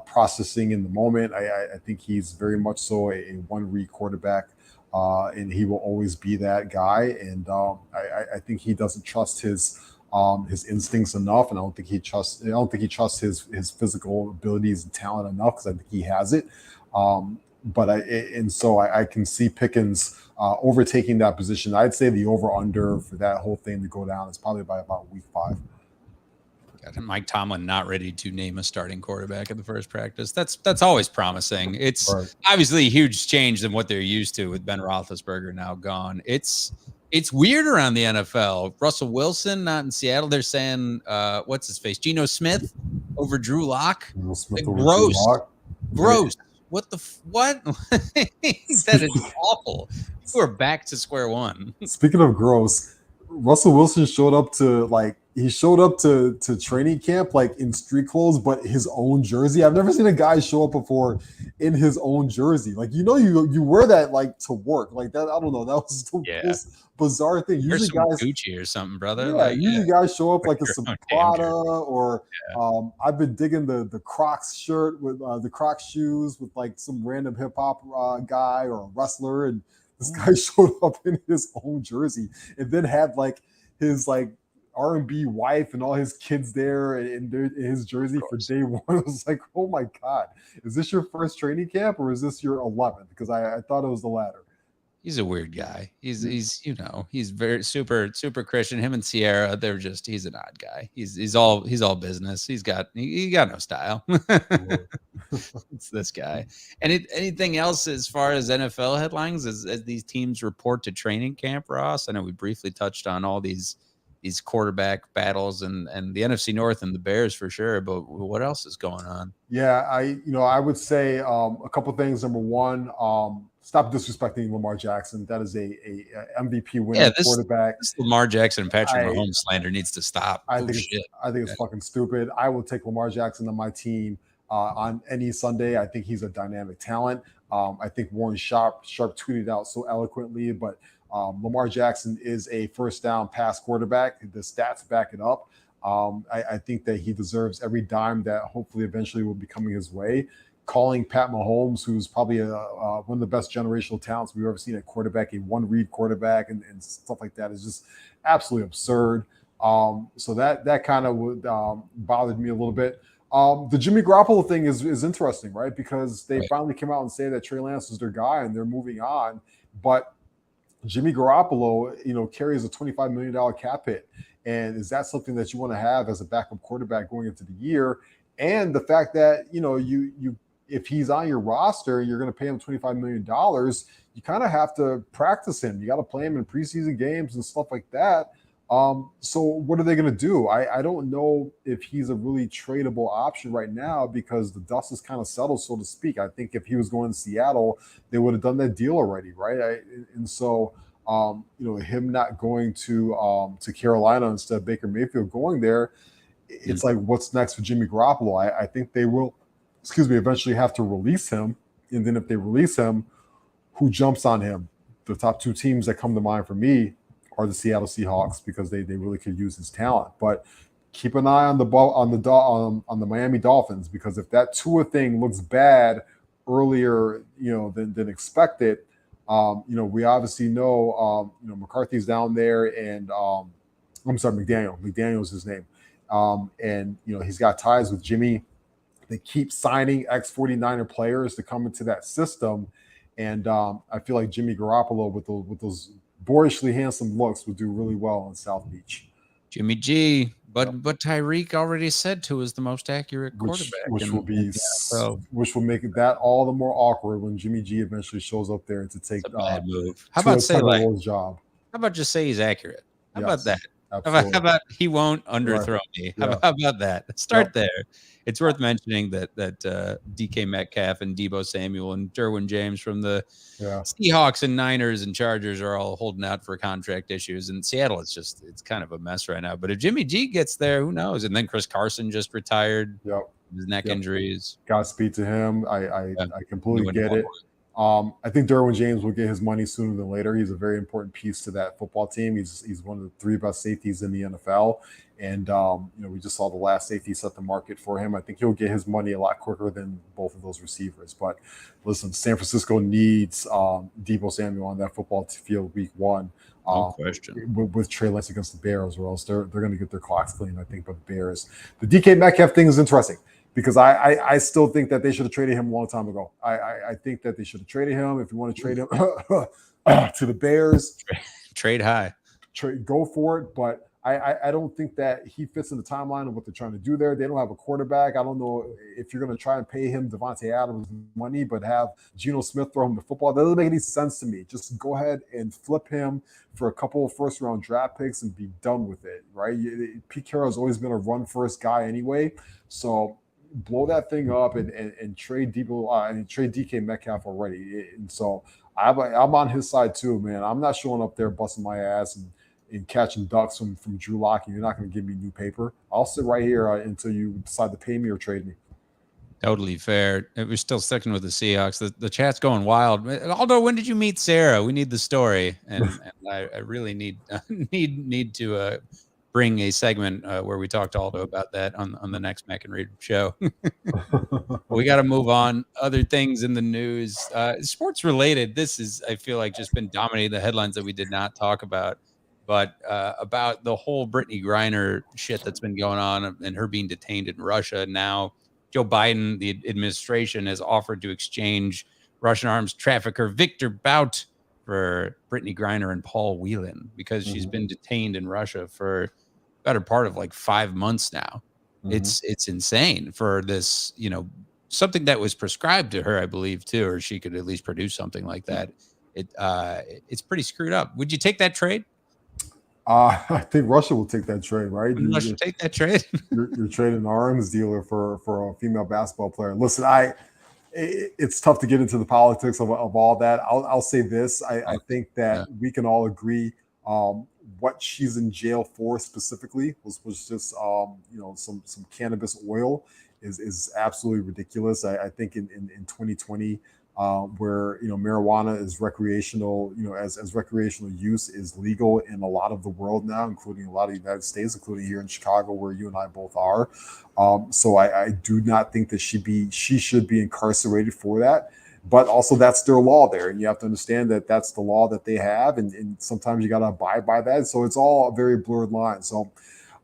processing in the moment. I think he's very much so a one-read quarterback, and he will always be that guy. And I think he doesn't trust his instincts enough, and I don't think he trusts his physical abilities and talent enough, because I think he has it. So I can see Pickens overtaking that position. I'd say the over/under for that whole thing to go down is probably by about week 5. Mike Tomlin not ready to name a starting quarterback at the first practice. That's always promising. It's obviously a huge change than what they're used to with Ben Roethlisberger now gone. It's weird around the NFL. Russell Wilson not in Seattle. They're saying what's his face, Geno Smith over Drew Lock. Gross. What what? That is awful. We're back to square one. Speaking of gross, Russell Wilson showed up to training camp like in street clothes, but his own jersey. I've never seen a guy show up before in his own jersey. Like, you wear that like to work. Like that, I don't know. That was the most bizarre thing. Usually guys Gucci or something, brother. Yeah, usually guys show up like in some Prada or I've been digging the Crocs shirt with the Crocs shoes with like some random hip hop guy or a wrestler, and this guy showed up in his own jersey and then had like his like R&B wife and all his kids there in his jersey for day one. I was like, oh my God, is this your first training camp or is this your 11th? Because I thought it was the latter. He's a weird guy. He's very super Christian. Him and Sierra, he's an odd guy. He's all business. He got no style. It's this guy. And anything else as far as NFL headlines as these teams report to training camp, Ross? I know we briefly touched on all these quarterback battles and the NFC North and the Bears for sure, but what else is going on? Yeah, I would say a couple things. Number one, stop disrespecting Lamar Jackson. That is a MVP winning quarterback. This Lamar Jackson and Patrick Mahomes slander needs to stop. I think it's fucking stupid. I will take Lamar Jackson on my team on any Sunday. I think he's a dynamic talent. I think Warren Sharp tweeted out so eloquently, but Lamar Jackson is a first down pass quarterback. The stats back it up. I think that he deserves every dime that hopefully eventually will be coming his way. Calling Pat Mahomes, who's probably one of the best generational talents we've ever seen at quarterback, a one-read quarterback and stuff like that is just absolutely absurd. So that kind of bothered me a little bit. The Jimmy Garoppolo thing is interesting, right? Because they finally came out and say that Trey Lance is their guy and they're moving on. But Jimmy Garoppolo, carries a $25 million cap hit. And is that something that you want to have as a backup quarterback going into the year? And the fact that, you if he's on your roster, you're going to pay him $25 million, you kind of have to practice him. You got to play him in preseason games and stuff like that. So what are they going to do? I don't know if he's a really tradable option right now because the dust is kind of settled, so to speak. I think if he was going to Seattle, they would have done that deal already, right? Him not going to Carolina instead of Baker Mayfield going there, it's like, what's next for Jimmy Garoppolo? I think they will, eventually have to release him. And then if they release him, who jumps on him? The top two teams that come to mind for me are the Seattle Seahawks because they really could use his talent. But keep an eye on the Miami Dolphins, because if that Tua thing looks bad earlier, than expected, we obviously know McCarthy's down there, and I'm sorry, McDaniel's his name, and he's got ties with Jimmy. They keep signing ex-49er players to come into that system, and I feel like Jimmy Garoppolo with those boorishly handsome looks would do really well in South Beach. Jimmy G, but Tyreek already said Tua is the most accurate quarterback, which will make that all the more awkward when Jimmy G eventually shows up there to take a bad move. How about just say he's accurate? How about that? Absolutely. How about he won't underthrow me? Yeah. How about that? Start there. It's worth mentioning that DK Metcalf and Deebo Samuel and Derwin James from the Seahawks and Niners and Chargers are all holding out for contract issues. And Seattle, it's kind of a mess right now. But if Jimmy G gets there, who knows? And then Chris Carson just retired. Yep. His neck injuries. Godspeed to him. I completely get it. I think Derwin James will get his money sooner than later. He's a very important piece to that football team. He's one of the 3 best safeties in the NFL. And, we just saw the last safety set the market for him. I think he'll get his money a lot quicker than both of those receivers. But listen, San Francisco needs Deebo Samuel on that football field week 1. No question. With Trey Lance against the Bears, or else they're going to get their clocks clean, I think, by the Bears. The DK Metcalf thing is interesting because I still think that they should have traded him a long time ago. I think that they should have traded him. If you want to trade him to the Bears, trade high. Go for it. But I don't think that he fits in the timeline of what they're trying to do there. They don't have a quarterback. I don't know if you're going to try and pay him Devontae Adams money, but have Geno Smith throw him the football. That doesn't make any sense to me. Just go ahead and flip him for a couple of first-round draft picks and be done with it, right? Pete Carroll's always been a run-first guy anyway, so blow that thing up and trade Debo and trade DK Metcalf already. And so I'm on his side too, man. I'm not showing up there busting my ass and catching ducks from Drew Lock, and you're not going to give me new paper. I'll sit right here until you decide to pay me or trade me. Totally fair. We're still sticking with the Seahawks. The chat's going wild. Aldo, when did you meet Sarah? We need the story, and I really need to bring a segment where we talk to Aldo about that on the next Mac and Reed show. We got to move on. Other things in the news, sports related. This is, I feel like, just been dominating the headlines that we did not talk about. But about the whole Brittany Griner shit that's been going on and her being detained in Russia. Now, Joe Biden, the administration, has offered to exchange Russian arms trafficker Victor Bout for Brittany Griner and Paul Whelan because she's been detained in Russia for the better part of like 5 months now. It's insane for this, something that was prescribed to her, I believe, too, or she could at least produce something like that. It's pretty screwed up. Would you take that trade? I think Russia will take that trade, right? Russia take that trade. you're trading an arms dealer for a female basketball player. Listen, it's tough to get into the politics of all that. I'll say this: I think that we can all agree what she's in jail for specifically was just some cannabis oil is absolutely ridiculous. I think in 2020. Where marijuana is recreational, as recreational use is legal in a lot of the world now, including a lot of the United States, including here in Chicago, where you and I both are. So I do not think that she should be incarcerated for that. But also that's their law there, and you have to understand that that's the law that they have, and sometimes you got to abide by that. So it's all a very blurred line. So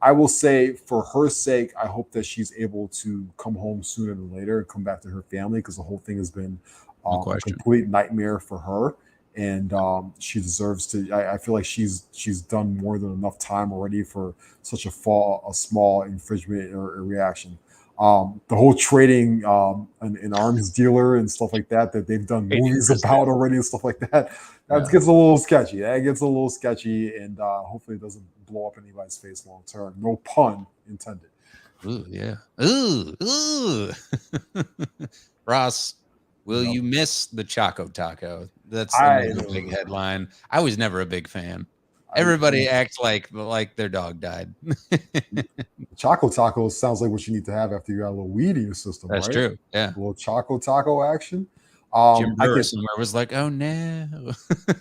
I will say, for her sake, I hope that she's able to come home sooner than later and come back to her family, because the whole thing has been a complete nightmare for her, and she deserves to. I feel like she's done more than enough time already for such a small infringement or reaction. The whole trading an arms dealer and stuff like that they've done movies about already and stuff like that. Gets a little sketchy. That gets a little sketchy, and hopefully it doesn't blow up anybody's face long term. No pun intended. Ooh, yeah. Ooh. Ross, will you miss the Choco Taco? That's the big headline. I was never a big fan. Everybody acts like their dog died. Choco Taco sounds like what you need to have after you got a little weed in your system. That's right? True. Yeah. A little Choco Taco action. Jim Brewer somewhere was like, "Oh no."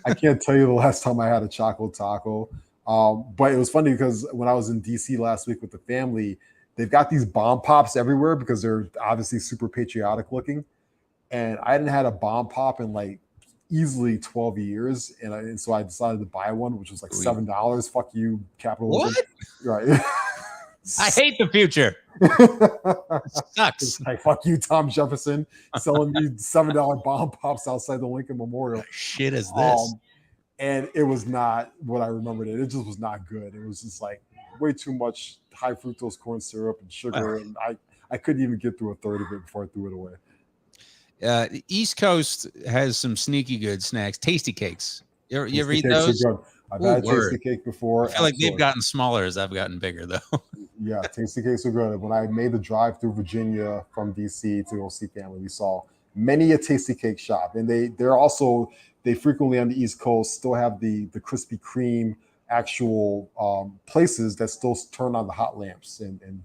I can't tell you the last time I had a Choco Taco. But it was funny because when I was in DC last week with the family, they've got these bomb pops everywhere because they're obviously super patriotic looking. And I hadn't had a bomb pop in like easily 12 years. And so I decided to buy one, which was like $7. Fuck you, capitalism. What? Right. I hate the future. Sucks. Like, fuck you, Tom Jefferson, selling me $7 bomb pops outside the Lincoln Memorial. What shit is this? And it was not what I remembered it. It just was not good. It was just like way too much high fructose corn syrup and sugar. And I couldn't even get through a third of it before I threw it away. The East Coast has some sneaky good snacks. Tasty cakes. You ever eat those? I've Ooh, had word. Tasty Cake before. I feel like they've Absolutely. gotten smaller as I've gotten bigger, though. Yeah, Tasty Cakes are good. When I made the drive through Virginia from DC to go see family, we saw many a Tasty Cake shop, and they frequently on the East Coast still have the Krispy Kreme actual places that still turn on the hot lamps. And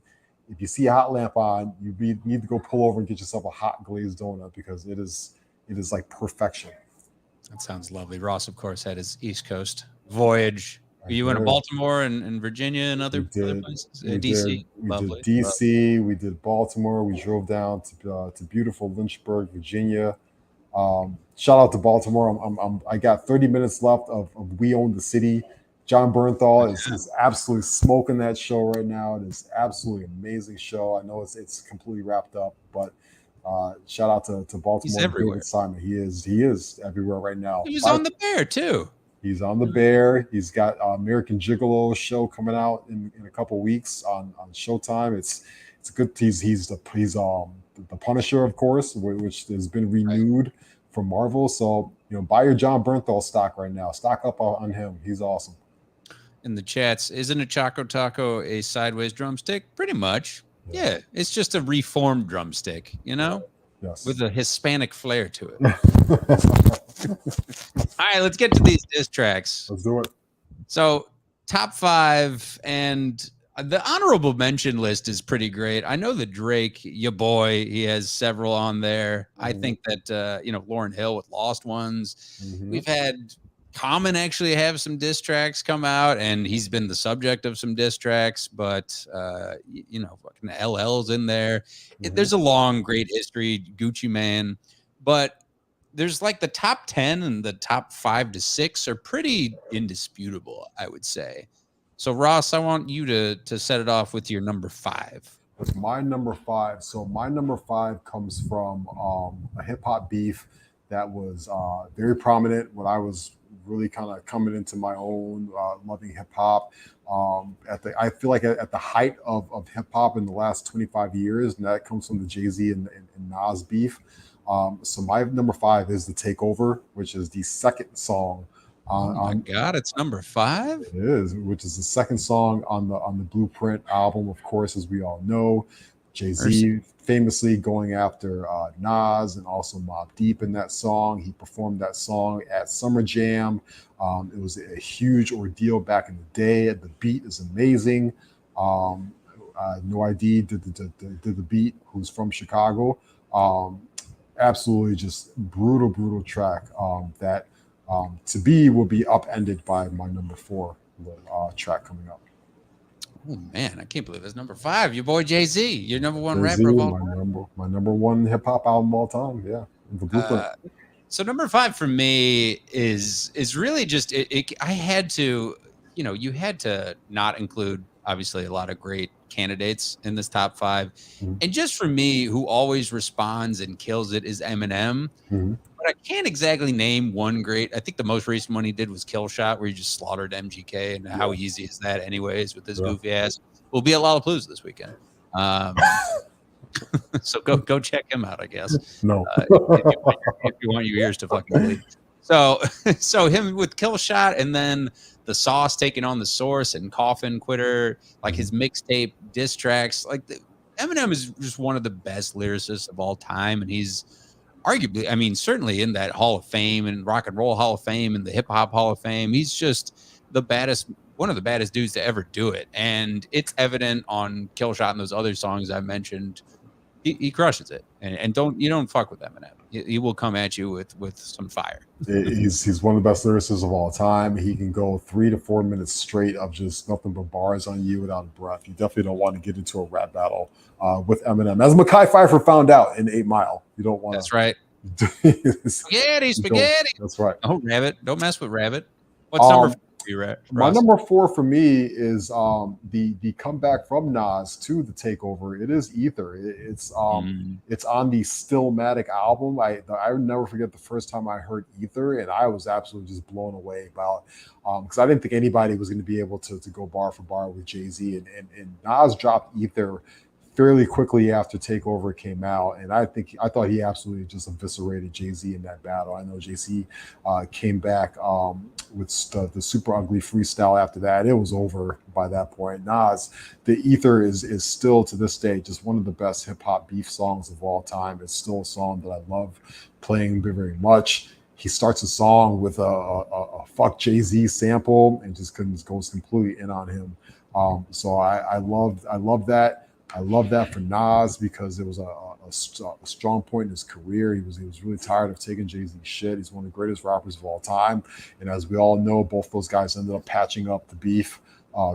if you see a hot lamp on, need to go pull over and get yourself a hot glazed donut because it is like perfection. That sounds lovely. Ross, of course, had his East Coast voyage. I Were you in did. Baltimore and Virginia and We other did. places? We DC. did. We Lovely. did DC. We did Baltimore. We drove down to beautiful Lynchburg, Virginia. Shout out to Baltimore. I got 30 minutes left of We Own the City. John Bernthal is absolutely smoking that show right now. It is absolutely amazing show. I know it's completely wrapped up, but shout out to Baltimore. He's everywhere. David Simon. He is everywhere right now. He was on The Bear, too. He's on The Bear. He's got American Gigolo show coming out in a couple weeks on Showtime. It's good. He's the Punisher, of course, which has been renewed for Marvel. So buy your John Bernthal stock right now. Stock up on him. He's awesome. In the chats, isn't a Choco Taco a sideways drumstick? Pretty much. Yeah, it's just a reformed drumstick, Yes. with a Hispanic flair to it. All right, let's get to these diss tracks. Let's do it. So, top 5, and the honorable mention list is pretty great. I know that Drake, your boy, he has several on there. I think that Lauryn Hill with Lost Ones. We've had Common actually have some diss tracks come out, and he's been the subject of some diss tracks, but fucking LL's in there. There's a long, great history, Gucci Man, but there's like the top 10 and the top 5 to 6 are pretty indisputable, I would say. So Ross, I want you to set it off with your number 5. With my number 5. So my number 5 comes from a hip hop beef that was very prominent when I was really kind of coming into my own, loving hip hop. I feel like at the height of hip hop in the last 25 years, and that comes from the Jay-Z and Nas beef. So my number 5 is The Takeover, which is the second song. Oh my God, it's number 5? It is, which is the second song on the Blueprint album, of course, as we all know. Jay-Z famously going after Nas and also Mobb Deep in that song. He performed that song at Summer Jam. It was a huge ordeal back in the day. The beat is amazing. No ID did the beat, who's from Chicago. Absolutely just brutal track that to be will be upended by my number 4 track coming up. Oh man, I can't believe it's number 5. Your boy Jay-Z, your number 1 Jay-Z, rapper of all time. my number 1 hip hop album of all time. Yeah, The Blueprint. So number 5 for me is really just I had to, you had to not include obviously a lot of great candidates in this top 5, and just for me, who always responds and kills it is Eminem. But I can't exactly name one great. I think the most recent one he did was Kill Shot, where he just slaughtered MGK. And how easy is that, anyways, with this goofy ass? We'll be at Lollapalooza this weekend. So go check him out, I guess. No, if you want your ears to fucking bleed. So him with Kill Shot, and then the Sauce taking on the Source and Coffin Quitter, like his mixtape diss tracks. Like Eminem is just one of the best lyricists of all time, and he's arguably, I mean, certainly in that Hall of Fame and Rock and Roll Hall of Fame and the Hip Hop Hall of Fame. He's just one of the baddest dudes to ever do it. And it's evident on Kill Shot and those other songs I mentioned. He crushes it. And you don't fuck with Eminem. He will come at you with some fire. He's one of the best lyricists of all time. He can go 3 to 4 minutes straight of just nothing but bars on you without a breath. You definitely don't want to get into a rap battle with Eminem, as Mekhi Phifer found out in 8 Mile. You don't want. That's right. Spaghetti. That's right. Oh, Rabbit! Don't mess with Rabbit. What's number 4 for you, Ross? My number 4 for me is the comeback from Nas to The Takeover. It is Ether. It's on the Stillmatic album. I would never forget the first time I heard Ether, and I was absolutely just blown away about because I didn't think anybody was going to be able to go bar for bar with Jay-Z, and Nas dropped Ether fairly quickly after Takeover came out, and I thought he absolutely just eviscerated Jay-Z in that battle. I know Jay-Z came back with the Super Ugly freestyle after that. It was over by that point. Nas, the Ether is still to this day just one of the best hip hop beef songs of all time. It's still a song that I love playing very much. He starts a song with a fuck Jay-Z sample and just goes completely in on him. So I love that. I love that for Nas because it was a strong point in his career. He was really tired of taking Jay-Z's shit. He's one of the greatest rappers of all time. And as we all know, both those guys ended up patching up the beef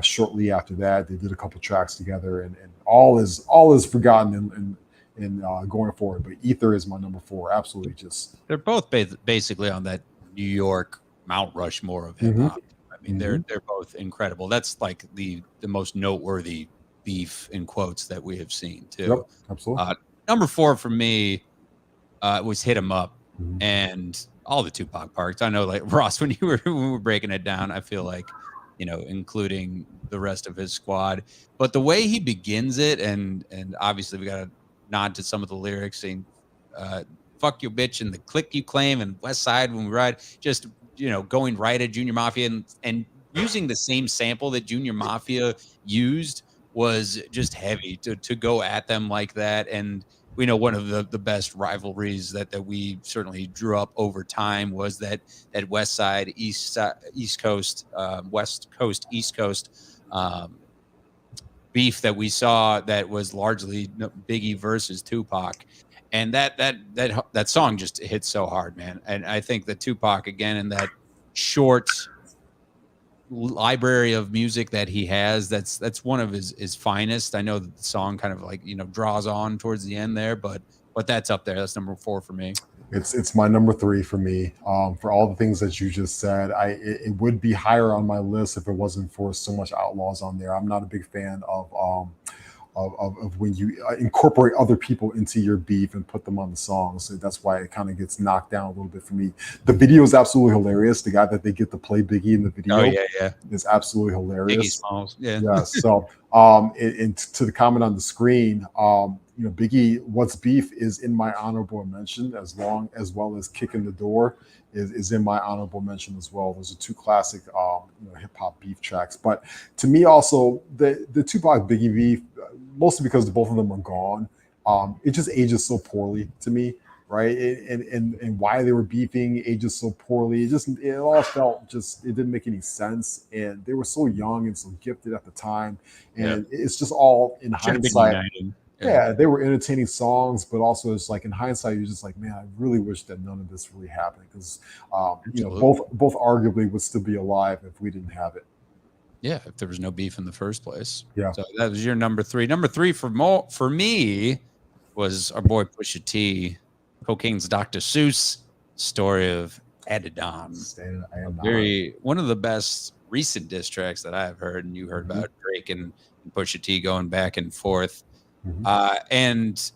shortly after that. They did a couple tracks together, and all is forgotten in going forward. But Ether is my number 4. Absolutely, just they're both basically on that New York Mount Rushmore of hip hop. I mean, they're both incredible. That's like the most noteworthy beef in quotes that we have seen too. Yep, absolutely. Number 4 for me was Hit 'Em Up, and all the Tupac parts. I know, like Ross, when we were breaking it down, I feel like, including the rest of his squad, but the way he begins it, and obviously we got to nod to some of the lyrics saying, "Fuck your bitch" and the click you claim, and West Side when we ride, just going right at Junior Mafia and using the same sample that Junior Mafia used was just heavy to go at them like that. And we know one of the best rivalries that we certainly drew up over time was that West Side, East Coast, West Coast, East Coast beef that we saw that was largely Biggie versus Tupac. And that song just hits so hard, man. And I think that Tupac, again, in that short library of music that he has, that's one of his finest. I know that the song kind of like draws on towards the end there, but that's up there. That's number 4 for me. It's my number 3 for me. For all the things that you just said, it would be higher on my list if it wasn't for so much Outlaws on there. I'm not a big fan of when you incorporate other people into your beef and put them on the songs. So that's why it kind of gets knocked down a little bit for me. The video is absolutely hilarious. The guy that they get to play Biggie in the video is absolutely hilarious. Biggie Smalls, yeah. So, and to the comment on the screen, Biggie, What's Beef is in my honorable mention, as well as Kicking the Door is in my honorable mention as well. Those are 2 classic hip hop beef tracks. But to me, also the Tupac Biggie beef, mostly because both of them are gone, it just ages so poorly to me, right? And why they were beefing ages so poorly. It all felt it didn't make any sense, and they were so young and so gifted at the time, and it's just all in hindsight. Yeah, they were entertaining songs, but also it's like in hindsight, you're just like, man, I really wish that none of this really happened because, both arguably would still be alive if we didn't have it. Yeah, if there was no beef in the first place. Yeah. So that was your number 3. Number 3 for me was our boy Pusha T, Cocaine's Dr. Seuss, story of Adidon. One of the best recent diss tracks that I've heard, and you heard about Drake and Pusha T going back and forth. And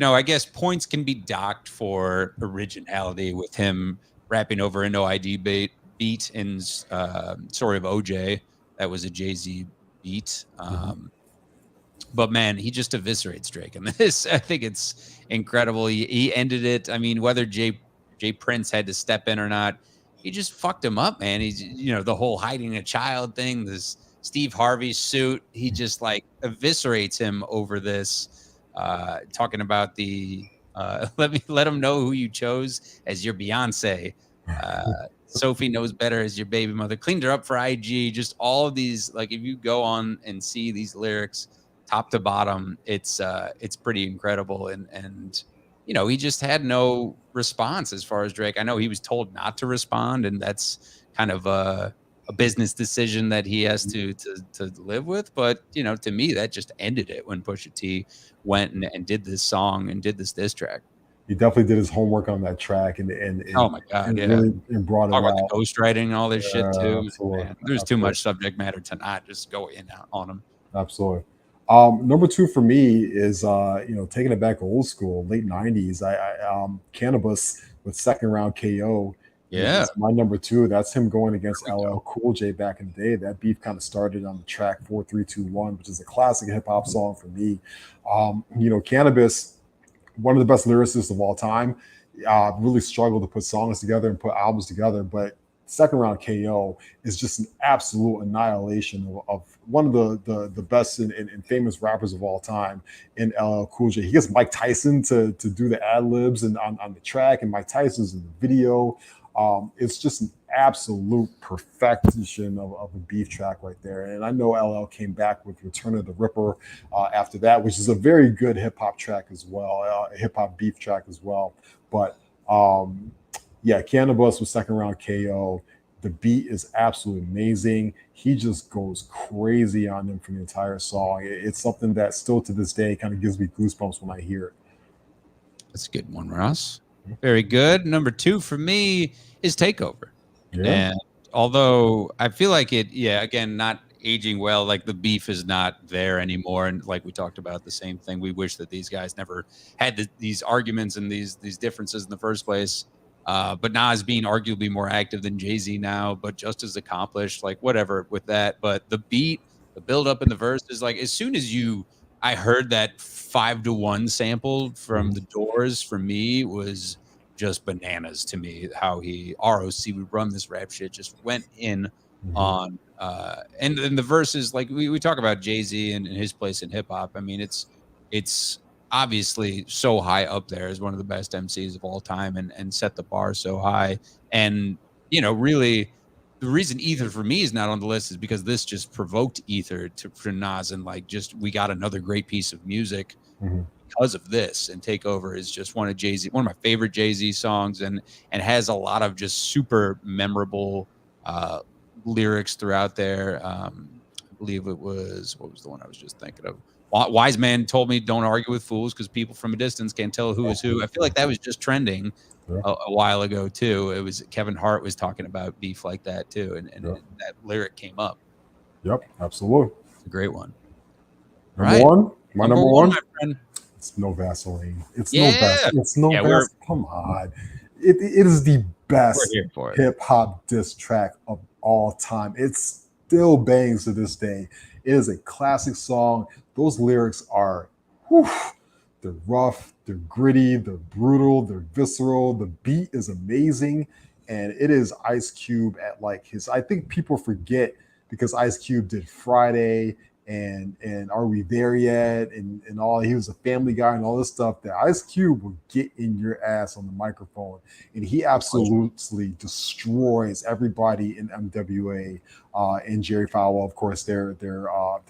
I guess points can be docked for originality with him rapping over an OID beat in Story of OJ. That was a Jay-Z beat. But man, he just eviscerates Drake. And this, I think it's incredible. He ended it. I mean, whether Jay Prince had to step in or not, he just fucked him up, man. He's, the whole hiding a child thing, this Steve Harvey suit, he just like eviscerates him over this, talking about the let him know who you chose as your Beyonce. Sophie knows better as your baby mother. Cleaned her up for IG. Just all of these, like if you go on and see these lyrics top to bottom, it's pretty incredible. And he just had no response as far as Drake. I know he was told not to respond, and that's kind of a business decision that he has to live with. But, to me, that just ended it when Pusha T went and did this song and did this diss track. He definitely did his homework on that track and oh my God, and yeah. really brought it Talk out. about the ghostwriting and all this shit too. Man, there's too much subject matter to not just go in on him. Absolutely. Number 2 for me is taking it back old school, late 90s. Cannabis with Second Round KO Yeah. Is my number 2. That's him going against LL Cool J back in the day. That beef kind of started on the track 4321, which is a classic hip hop song for me. Cannabis, one of the best lyricists of all time, really struggled to put songs together and put albums together. But second round KO is just an absolute annihilation of one of the best and famous rappers of all time in LL Cool J. He gets Mike Tyson to do the ad libs and on the track, and Mike Tyson's in the video. It's just an absolute perfection of a beef track right there. And I know LL came back with Return of the Ripper after that, which is a very good hip hop track as well, hip hop beef track as well. But Cannabis was second round KO. The beat is absolutely amazing. He just goes crazy on them for the entire song. It's something that still to this day kind of gives me goosebumps when I hear it. That's a good one, Ross. Very good. Number 2 for me is Takeover. Yeah. And although I feel like it, again, not aging well, like the beef is not there anymore. And like we talked about, the same thing. We wish that these guys never had these arguments and these differences in the first place. But Nas being arguably more active than Jay-Z now, but just as accomplished, like whatever with that. But the beat, the build up in the verses, like as soon as I heard that 5-to-1 sample from the Doors, for me was just bananas to me. How ROC would run this rap shit, just went in on and then the verses, like we talk about Jay-Z and his place in hip hop. I mean, it's obviously so high up there as one of the best MCs of all time, and set the bar so high. And really the reason Ether for me is not on the list is because this just provoked Ether for Nas, and like just we got another great piece of music because of this. And Takeover is just one of my favorite Jay-Z songs, and has a lot of just super memorable lyrics throughout there. I believe it was, what was the one I was just thinking of? Wise man told me don't argue with fools because people from a distance can't tell who is who. I feel like that was just trending a while ago too. It was Kevin Hart was talking about beef like that too, and that lyric came up. Yep, absolutely. It's a great one. Number one, my number one. My friend. It's No Vaseline. It's Yeah. No Vaseline. It's No Vaseline. Come on, it is the best hip hop diss track of all time. It still bangs to this day. It is a classic song. Those lyrics are, they're rough, they're gritty, they're brutal, they're visceral. The beat is amazing, and it is Ice Cube at like his. I think people forget because Ice Cube did Friday and Are We There Yet and all. He was a Family Guy and all this stuff. That Ice Cube will get in your ass on the microphone, and he absolutely destroys everybody in MWA. And Jerry Falwell, of course, their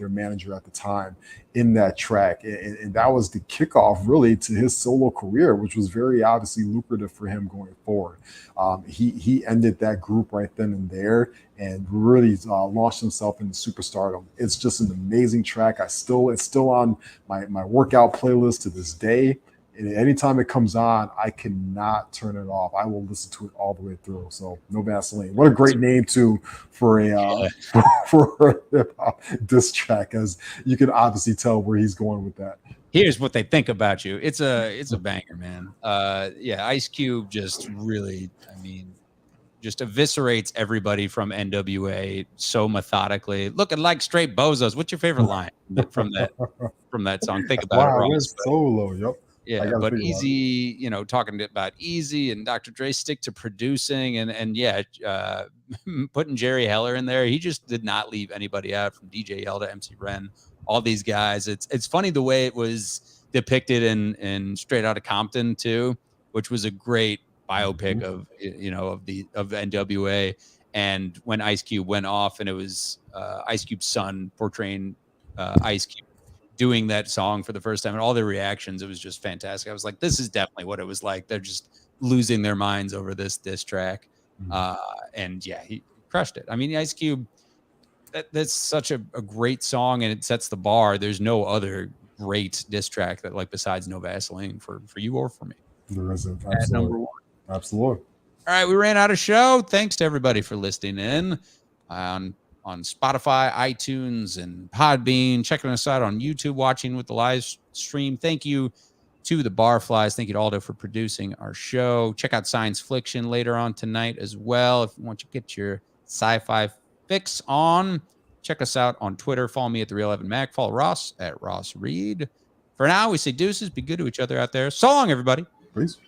manager at the time, in that track, and that was the kickoff really to his solo career, which was very obviously lucrative for him going forward. He ended that group right then and there, and really launched himself into superstardom. It's just an amazing track. It's still on my workout playlist to this day. And anytime it comes on, I cannot turn it off. I will listen to it all the way through. So No Vaseline. What a great name too for a hip hop diss track, as you can obviously tell where he's going with that. Here's what they think about you. It's a banger, man. Ice Cube just really, I mean, just eviscerates everybody from NWA so methodically, looking like straight bozos. What's your favorite line from that song? Think about it, Ross. Solo, yep. Yeah, but Easy, talking about Easy and Dr. Dre stick to producing and putting Jerry Heller in there. He just did not leave anybody out, from DJ Yell to MC Ren, all these guys. It's funny the way it was depicted in Straight Outta Compton too, which was a great biopic of NWA. And when Ice Cube went off, and it was Ice Cube's son portraying Ice Cube doing that song for the first time, and all their reactions, it was just fantastic. I was like, this is definitely what it was like. They're just losing their minds over this diss track. He crushed it. I mean, Ice Cube, that's such a great song, and it sets the bar. There's no other great diss track that, like, besides No Vaseline for you or for me. There isn't. At number one. Absolutely. All right, we ran out of show. Thanks to everybody for listening in on Spotify, iTunes, and Podbean, checking us out on YouTube, watching with the live stream. Thank you to the Barflies. Thank you to Aldo for producing our show. Check out Science Fiction later on tonight as well. If you want to get your sci-fi fix on, check us out on Twitter. Follow me at The Real Evan Mac. Follow Ross at Ross Reed. For now, we say deuces. Be good to each other out there. So long, everybody. Peace.